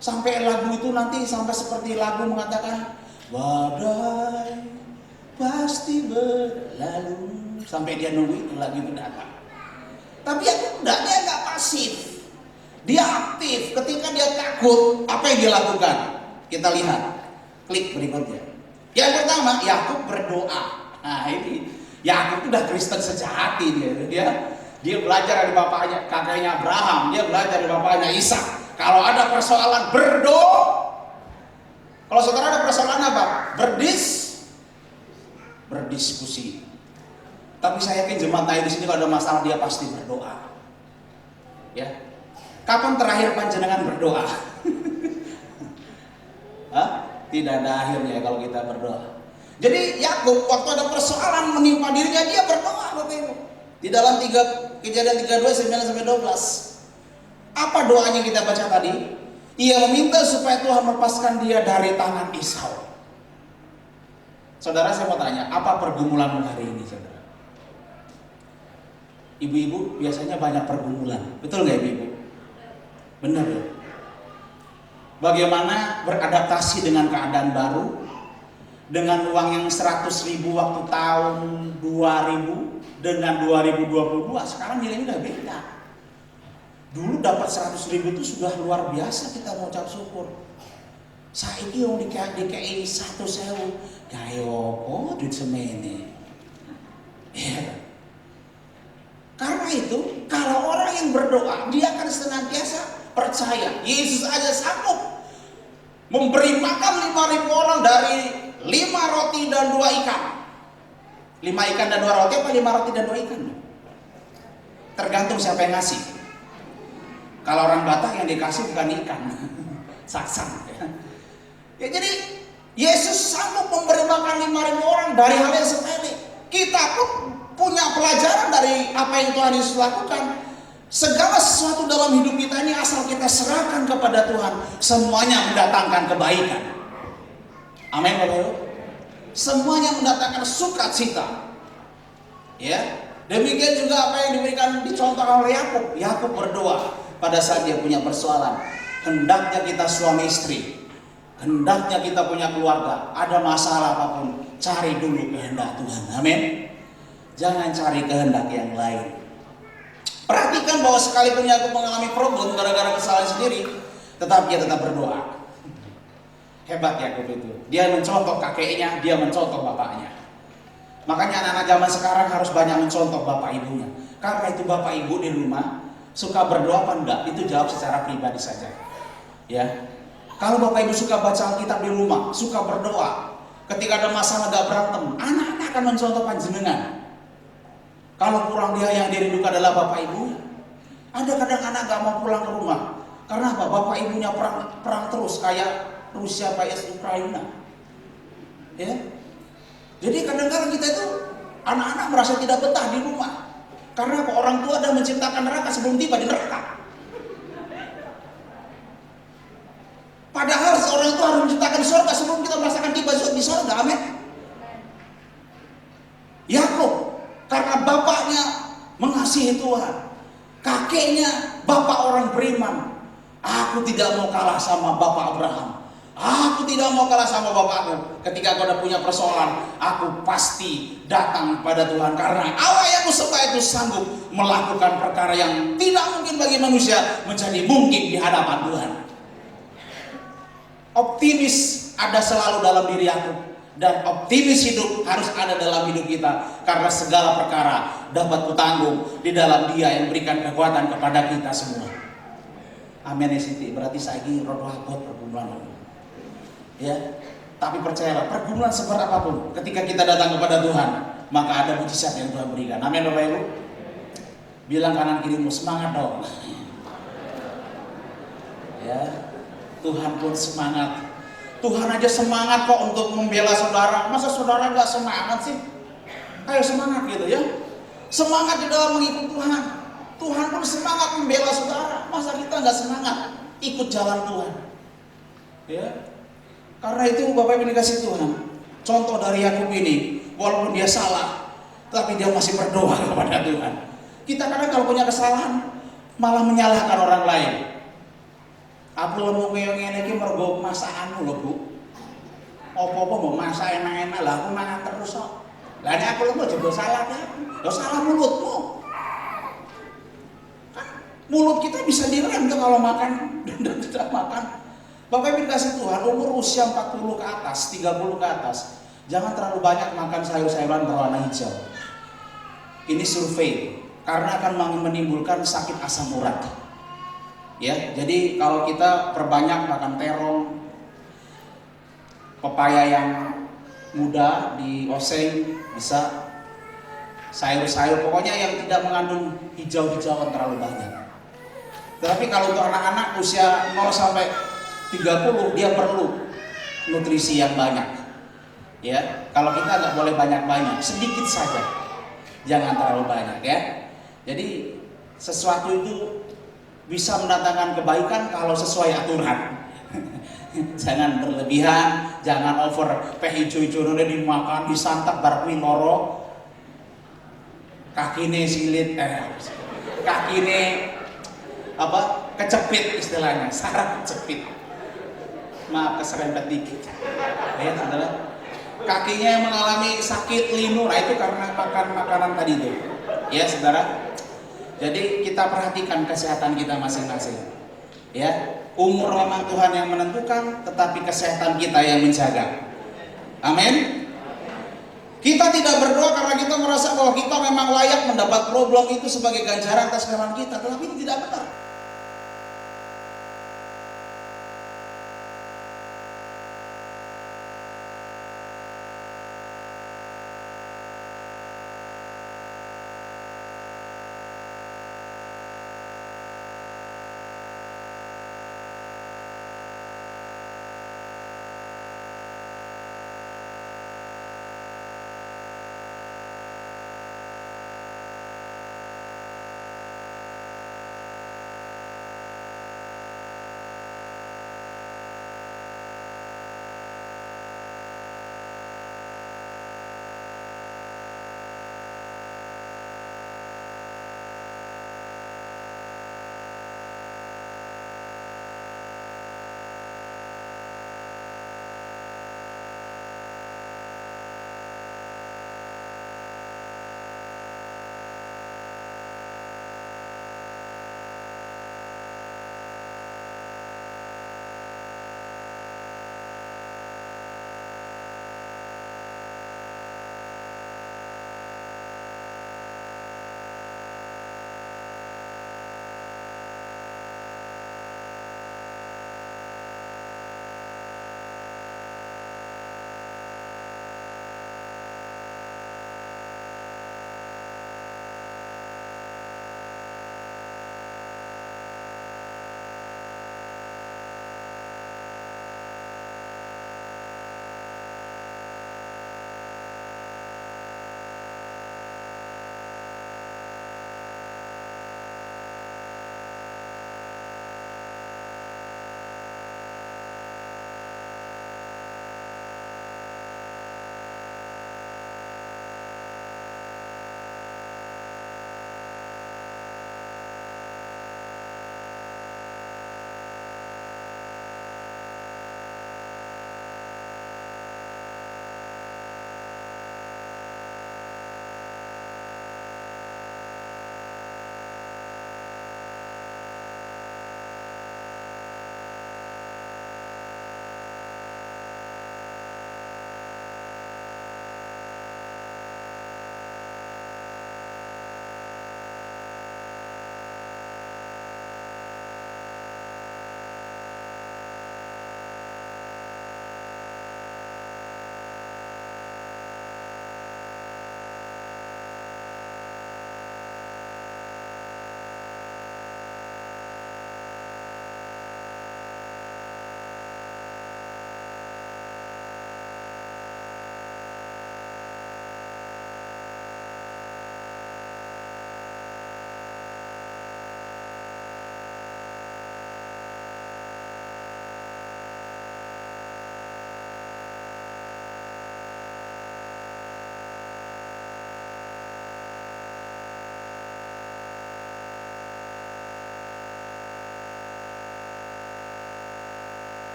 Sampai lagu itu nanti sampai seperti lagu mengatakan badai pasti berlalu, sampai dia nunggu itu lagi itu datang. Tapi Yakub enggak, dia nggak pasif. Dia aktif. Ketika dia takut, apa yang dia lakukan? Kita lihat. Klik berikutnya. Yang pertama, Yakub berdoa. Nah ini, Yakub itu udah Kristen sejati dia belajar dari bapaknya, kakeknya Abraham. Dia belajar dari bapaknya Ishak. Kalau ada persoalan berdoa. Kalau saudara ada persoalan apa? Berdiskusi. Tapi saya yakin jemaat Nail di sini kalau ada masalah dia pasti berdoa. Ya. Kapan terakhir panjenengan berdoa? Hah? Tidak ada akhirnya kalau kita berdoa. Jadi Yakub waktu ada persoalan menimpa dirinya, dia berdoa Bapak Ibu. Di dalam Kejadian 32 9-12. Apa doanya kita baca tadi? Ia meminta supaya Tuhan melepaskan dia dari tangan Esau. Saudara, saya mau tanya, apa pergumulanmu hari ini, saudara? Ibu-ibu biasanya banyak pergumulan, betul nggak ibu-ibu? Benar ya? Bagaimana beradaptasi dengan keadaan baru? Dengan uang yang 100.000 waktu tahun 2000 dengan 2022, sekarang nilainya udah beda. Dulu dapat 100.000 itu sudah luar biasa kita mengucap syukur. Saiki yang dikei 100.000 gawe apa duit semene. Ya. Karena itu kalau orang yang berdoa dia akan senantiasa percaya Yesus aja sanggup memberi makan 5.000 orang dari 5 roti dan 2 ikan. 5 ikan dan 2 roti apa 5 roti dan 2 ikan? Tergantung siapa yang ngasih. Kalau orang Batak yang dikasih bukan ikan, saksang. Ya jadi Yesus sanggup memberi makan 5.000 orang dari hal yang sepele. Kita pun punya pelajaran dari apa yang Tuhan Yesus lakukan. Segala sesuatu dalam hidup kita ini asal kita serahkan kepada Tuhan, semuanya mendatangkan kebaikan. Amin Bapak Ibu. Semuanya mendatangkan sukacita. Ya. Demikian juga apa yang diberikan dicontohkan oleh Yakub. Yakub berdoa pada saat dia punya persoalan. Hendaknya kita suami istri, hendaknya kita punya keluarga, ada masalah apapun, cari dulu kehendak Tuhan. Amin. Jangan cari kehendak yang lain. Perhatikan bahwa sekalipun Yakub mengalami problem gara-gara kesalahan sendiri, tetap dia tetap berdoa. Hebat Yakub itu. Dia mencontoh kakeknya, dia mencontoh bapaknya. Makanya anak-anak zaman sekarang harus banyak mencontoh bapak ibunya. Karena itu bapak ibu di rumah suka berdoa apa enggak? Itu jawab secara pribadi saja. Ya. Kalau bapak ibu suka baca Alkitab di rumah, suka berdoa, ketika ada masalah gak berantem, anak-anak akan mencontoh panjenengan. Kalau kurang dia yang dirindukan adalah bapak ibunya. Ada kadang anak gak mau pulang ke rumah. Karena apa? Bapak ibunya perang terus kayak Rusia vs Ukraina. Ya. Jadi kadang-kadang kita itu anak-anak merasa tidak betah di rumah. Karena apa? Orang tua ada menciptakan neraka sebelum tiba di neraka. Padahal seorang itu harus menciptakan surga sebelum kita merasakan tiba di surga. Amin. Yakub karena bapaknya mengasihi Tuhan, kakeknya bapak orang beriman. Aku tidak mau kalah sama bapak Abraham. Aku tidak mau kalah sama bapakku. Ketika kau udah punya persoalan, aku pasti datang pada Tuhan. Karena Allah yang kusembah itu sanggup melakukan perkara yang tidak mungkin bagi manusia menjadi mungkin di hadapan Tuhan. Optimis ada selalu dalam diri aku. Dan optimis hidup harus ada dalam hidup kita. Karena segala perkara dapat kutanggung di dalam Dia yang berikan kekuatan kepada kita semua. Amin ya Siti. Berarti saya ingin roh abot pergumulan. Ya, tapi percayalah, pergumulan seberat apapun, ketika kita datang kepada Tuhan, maka ada mujizat yang Tuhan berikan. Amin Bapak Ibu. Bilang kanan kirimu, semangat dong. Ya, Tuhan pun semangat. Tuhan aja semangat kok untuk membela saudara. Masa saudara nggak semangat sih? Ayo semangat gitu ya. Semangat di dalam mengikut Tuhan. Tuhan pun semangat membela saudara. Masa kita nggak semangat ikut jalan Tuhan? Ya. Karena itu Bapak Ibu dikasih Tuhan. Contoh dari Yakub ini, walaupun dia salah, tapi dia masih berdoa kepada Tuhan. Kita kadang kalau punya kesalahan malah menyalahkan orang lain. Aku lemu koyo ngene iki mergo masakanmu lho, Bu. Apa-apa mau masak enak-enak lah aku mangan terus kok. Lah nek aku lemu juga salah kan? Ya salah mulutmu. Kan mulut kita bisa direm tuh kalau makan dan tidak makan. Bapak Ibu dikasih Tuhan, umur usia 40 ke atas, 30 ke atas, jangan terlalu banyak makan sayur-sayuran berwarna hijau. Ini survei, karena akan menimbulkan sakit asam urat. Ya, jadi kalau kita perbanyak makan terong, pepaya yang muda dioseng, bisa sayur-sayur, pokoknya yang tidak mengandung hijau-hijauan terlalu banyak. Tetapi kalau untuk anak-anak usia 0 sampai 30 dia perlu nutrisi yang banyak. Ya, kalau kita nggak boleh banyak-banyak, sedikit saja, jangan terlalu banyak ya. Jadi sesuatu itu bisa mendatangkan kebaikan kalau sesuai aturan. Jangan berlebihan, jangan over. Peh hijau-hijau udah dimakan, disantap bareng loro, kakine silit, kakine apa? Kecepit istilahnya, saraf kecepit. Maaf keserempet dikit. Ya, adalah kakinya yang mengalami sakit linu, nah itu karena makan makanan tadi itu. Ya, saudara. Jadi kita perhatikan kesehatan kita masing-masing. Ya, umur memang Tuhan yang menentukan, tetapi kesehatan kita yang menjaga. Amin. Kita tidak berdoa karena kita merasa bahwa kita memang layak mendapat problem itu sebagai ganjaran atas firman kita, tetapi itu tidak benar.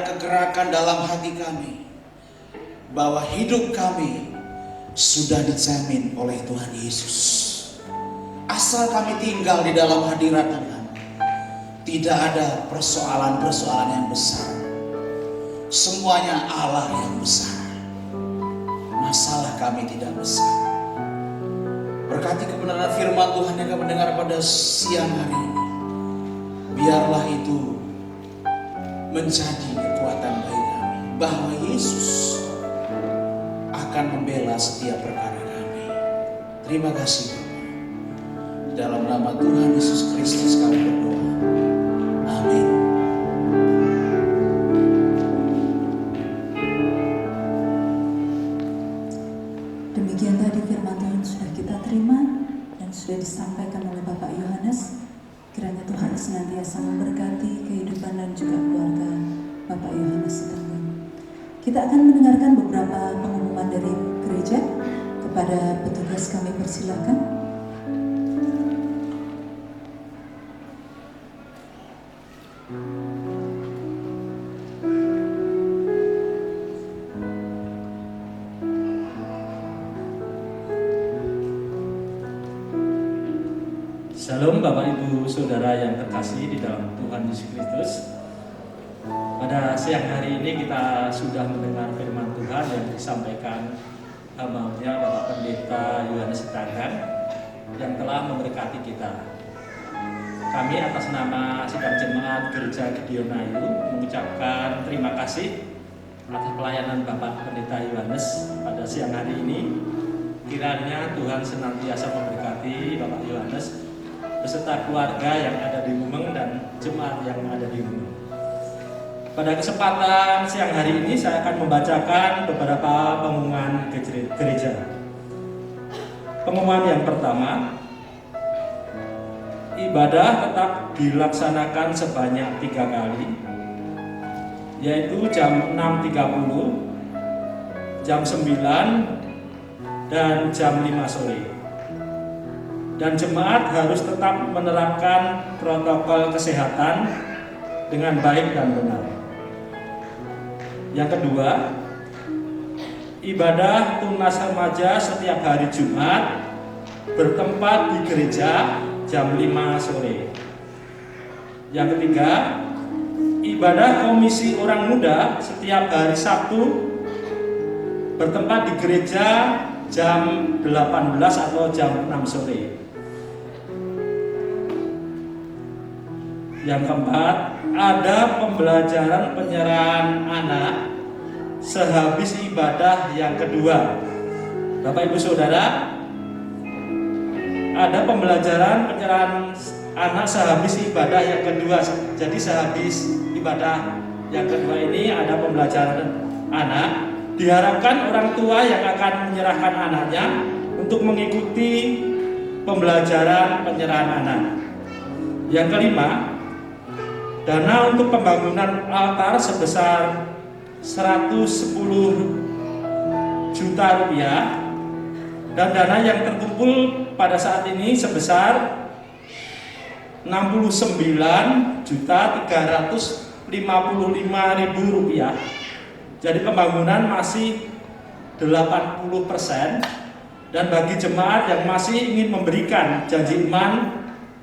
kegerakan dalam hati kami bahwa hidup kami sudah dijamin oleh Tuhan Yesus. Asal kami tinggal di dalam hadirat Tuhan, tidak ada persoalan-persoalan yang besar. Semuanya Allah yang besar. Masalah kami tidak besar. Berkati kebenaran firman Tuhan yang kami dengar pada siang hari ini. Biarlah itu menjadi kekuatan bagi kami, bahwa Yesus akan membela setiap perkara kami. Terima kasih Bapak. Dalam nama Tuhan Yesus Kristus kami berdoa. Amin. Demikian tadi firman Tuhan sudah kita terima dan sudah disampaikan oleh Bapak Yohanes. Kiranya Tuhan senantiasa memberkati kehidupan dan juga keluarga Bapak Yohanes Sitanggang. Kita akan mendengarkan beberapa pengumuman dari gereja. Kepada petugas kami persilakan. Shalom Bapak Ibu Saudara yang terkasih di dalam Tuhan Yesus Kristus. Pada siang hari ini kita sudah mendengar firman Tuhan yang disampaikan hamba-Nya Bapak Pendeta Yohanes Sitanggang yang telah memberkati kita. Kami atas nama Sidang Jemaat Gereja Gideon Ayu mengucapkan terima kasih atas pelayanan Bapak Pendeta Yohanes pada siang hari ini. Kiranya Tuhan senantiasa memberkati Bapak Yohanes beserta keluarga yang ada di Mumeng dan jemaat yang ada di Mumeng. Pada kesempatan siang hari ini saya akan membacakan beberapa pengumuman gereja. Pengumuman yang pertama, ibadah tetap dilaksanakan sebanyak 3 kali, yaitu jam 6.30, jam 9, dan jam 5 sore. Dan jemaat harus tetap menerapkan protokol kesehatan dengan baik dan benar. Yang kedua, ibadah tunas remaja setiap hari Jumat bertempat di gereja jam 5 sore. Yang ketiga, ibadah komisi orang muda setiap hari Sabtu bertempat di gereja jam 18 atau jam 6 sore. Yang keempat, ada pembelajaran penyerahan anak sehabis ibadah yang kedua. Bapak Ibu Saudara, ada pembelajaran penyerahan anak sehabis ibadah yang kedua. Jadi sehabis ibadah yang kedua ini ada pembelajaran anak. Diharapkan orang tua yang akan menyerahkan anaknya untuk mengikuti pembelajaran penyerahan anak. Yang kelima, dana untuk pembangunan altar sebesar 110 juta rupiah dan dana yang terkumpul pada saat ini sebesar 69.355.000 rupiah. Jadi pembangunan masih 80%, dan bagi jemaat yang masih ingin memberikan janji iman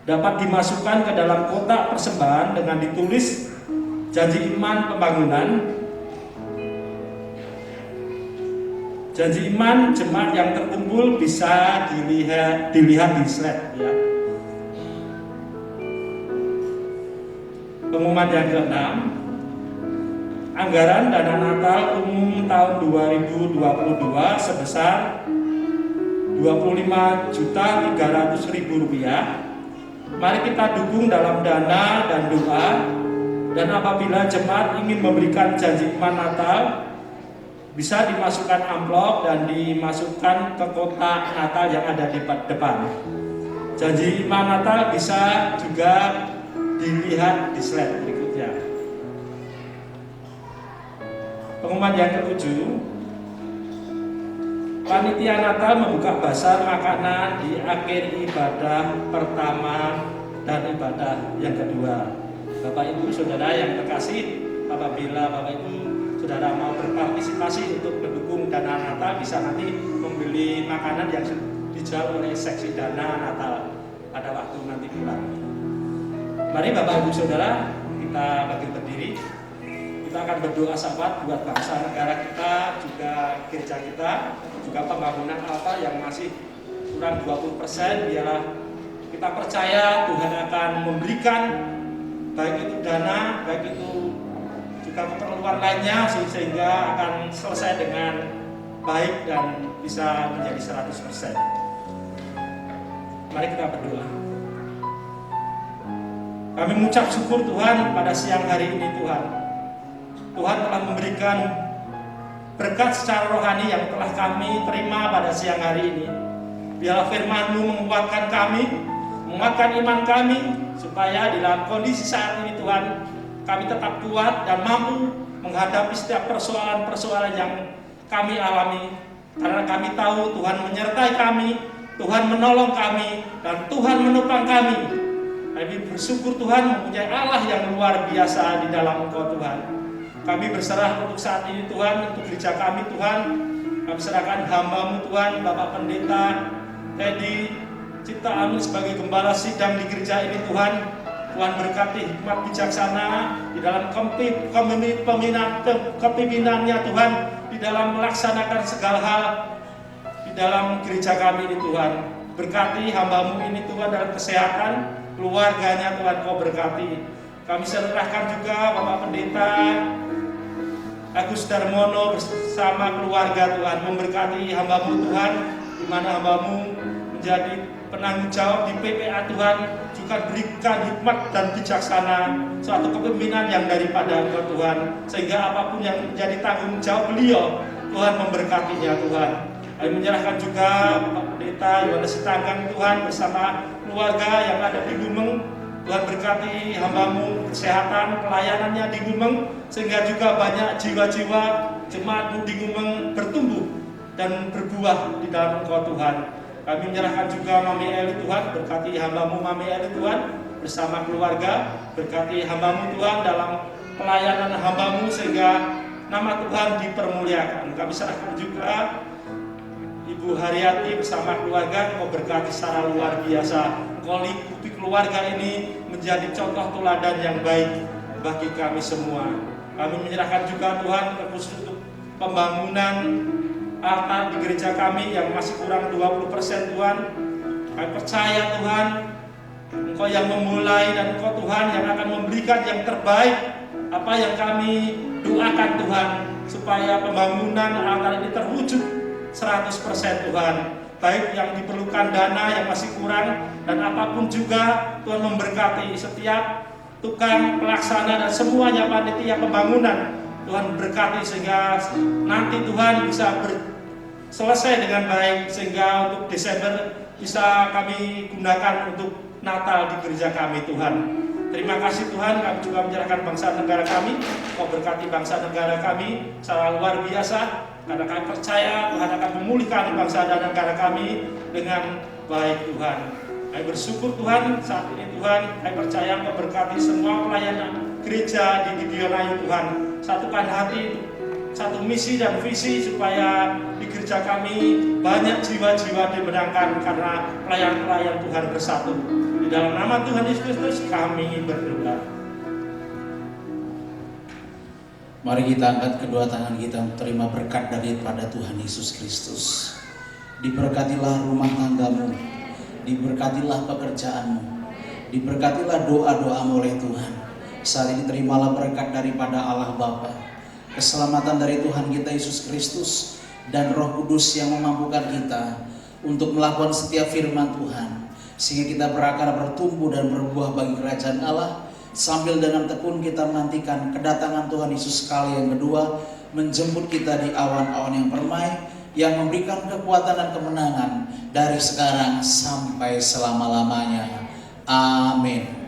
dapat dimasukkan ke dalam kotak persembahan dengan ditulis janji iman pembangunan. Janji iman jemaat yang terkumpul bisa dilihat di slide ya. Pengumuman yang ke-6, anggaran dana Natal umum tahun 2022 sebesar Rp25.300.000. Mari kita dukung dalam dana dan doa. Dan apabila jemaat ingin memberikan janji iman Natal, bisa dimasukkan amplop dan dimasukkan ke kotak Natal yang ada di depan. Janji iman Natal bisa juga dilihat di slide berikutnya. Pengumuman yang ke-7, panitia Natal membuka bazar makanan di akhir ibadah pertama dan ibadah yang kedua. Bapak Ibu Saudara yang terkasih, apabila Bapak Ibu Saudara mau berpartisipasi untuk mendukung dana Natal, bisa nanti membeli makanan yang dijual oleh seksi dana Natal pada waktu nanti pulang. Mari Bapak Ibu Saudara, kita bagi berdiri. Kita akan berdoa syafaat buat bangsa negara kita, juga gereja kita, juga pembangunan altar yang masih kurang 20%. Biarlah kita percaya Tuhan akan memberikan baik itu dana, baik itu juga keperluan lainnya, sehingga akan selesai dengan baik dan bisa menjadi 100%. Mari kita berdoa. Kami mengucap syukur Tuhan pada siang hari ini Tuhan. Tuhan telah memberikan berkat secara rohani yang telah kami terima pada siang hari ini. Biarlah firman-Mu menguatkan kami, menguatkan iman kami, supaya di dalam kondisi saat ini Tuhan, kami tetap kuat dan mampu menghadapi setiap persoalan-persoalan yang kami alami. Karena kami tahu Tuhan menyertai kami, Tuhan menolong kami, dan Tuhan menopang kami. Kami bersyukur Tuhan mempunyai Allah yang luar biasa di dalam Engkau Tuhan. Kami berserah untuk saat ini Tuhan, untuk gereja kami Tuhan. Kami serahkan hamba-Mu Tuhan, Bapak Pendeta Teddy Cipta Amin sebagai gembala sidang di gereja ini Tuhan. Tuhan berkati hikmat bijaksana di dalam kepemimpinannya Tuhan, di dalam melaksanakan segala hal di dalam gereja kami ini Tuhan. Berkati hamba-Mu ini Tuhan dalam kesehatan, keluarganya Tuhan Kau berkati. Kami serahkan juga Bapak Pendeta Agus Darmono bersama keluarga Tuhan, memberkati hamba-Mu Tuhan, di mana hamba-Mu menjadi penanggung jawab di PPA Tuhan, juga berikan hikmat dan bijaksana, suatu kepemimpinan yang daripada Engkau Tuhan, sehingga apapun yang menjadi tanggung jawab beliau, Tuhan memberkatinya Tuhan. Kami menyerahkan juga Bapak Pendeta Yohanes Sitanggang Tuhan bersama keluarga yang ada di Gumeng. Tuhan berkati hamba-Mu kesehatan, pelayanannya di Gumeng, sehingga juga banyak jiwa-jiwa jemaat-Mu di Gumeng bertumbuh dan berbuah di dalam Engkau Tuhan. Kami menyerahkan juga Mami Eli Tuhan, berkati hamba-Mu Mami Eli Tuhan bersama keluarga, berkati hamba-Mu Tuhan dalam pelayanan hamba-Mu sehingga nama Tuhan dipermuliakan. Kami serahkan juga Ibu Haryati bersama keluarga, Kau berkati secara luar biasa. Kau lingkupi keluarga ini menjadi contoh teladan yang baik bagi kami semua. Kami menyerahkan juga Tuhan khusus untuk pembangunan altar di gereja kami yang masih kurang 20% Tuhan. Kami percaya Tuhan, Engkau yang memulai dan Engkau Tuhan yang akan memberikan yang terbaik apa yang kami doakan Tuhan, supaya pembangunan altar ini terwujud 100% Tuhan. Baik yang diperlukan dana yang masih kurang dan apapun juga Tuhan memberkati setiap tukang pelaksana dan semuanya panitia pembangunan. Tuhan berkati sehingga nanti Tuhan bisa selesai dengan baik, sehingga untuk Desember bisa kami gunakan untuk Natal di gereja kami Tuhan. Terima kasih Tuhan, kami juga menyerahkan bangsa negara kami. Kau berkati bangsa negara kami secara luar biasa, karena kami percaya Tuhan akan memulihkan bangsa dan negara kami dengan baik Tuhan. Kami bersyukur Tuhan saat ini Tuhan, kami percaya Kau berkati semua pelayanan gereja di Gideonayu Tuhan. Satukan hati, satu misi dan visi supaya di gereja kami banyak jiwa-jiwa dimenangkan karena pelayan-pelayan Tuhan bersatu. Di dalam nama Tuhan Yesus Kristus kami berdoa. Mari kita angkat kedua tangan kita untuk terima berkat daripada Tuhan Yesus Kristus. Diberkatilah rumah tanggamu, diberkatilah pekerjaanmu, diberkatilah doa-doamu oleh Tuhan. Saat ini terimalah berkat daripada Allah Bapa, keselamatan dari Tuhan kita Yesus Kristus, dan Roh Kudus yang memampukan kita untuk melakukan setiap firman Tuhan, sehingga kita berakar, bertumbuh dan berbuah bagi kerajaan Allah, sambil dengan tekun kita menantikan kedatangan Tuhan Yesus kali yang kedua, menjemput kita di awan-awan yang permai, yang memberikan kekuatan dan kemenangan dari sekarang sampai selama-lamanya. Amin.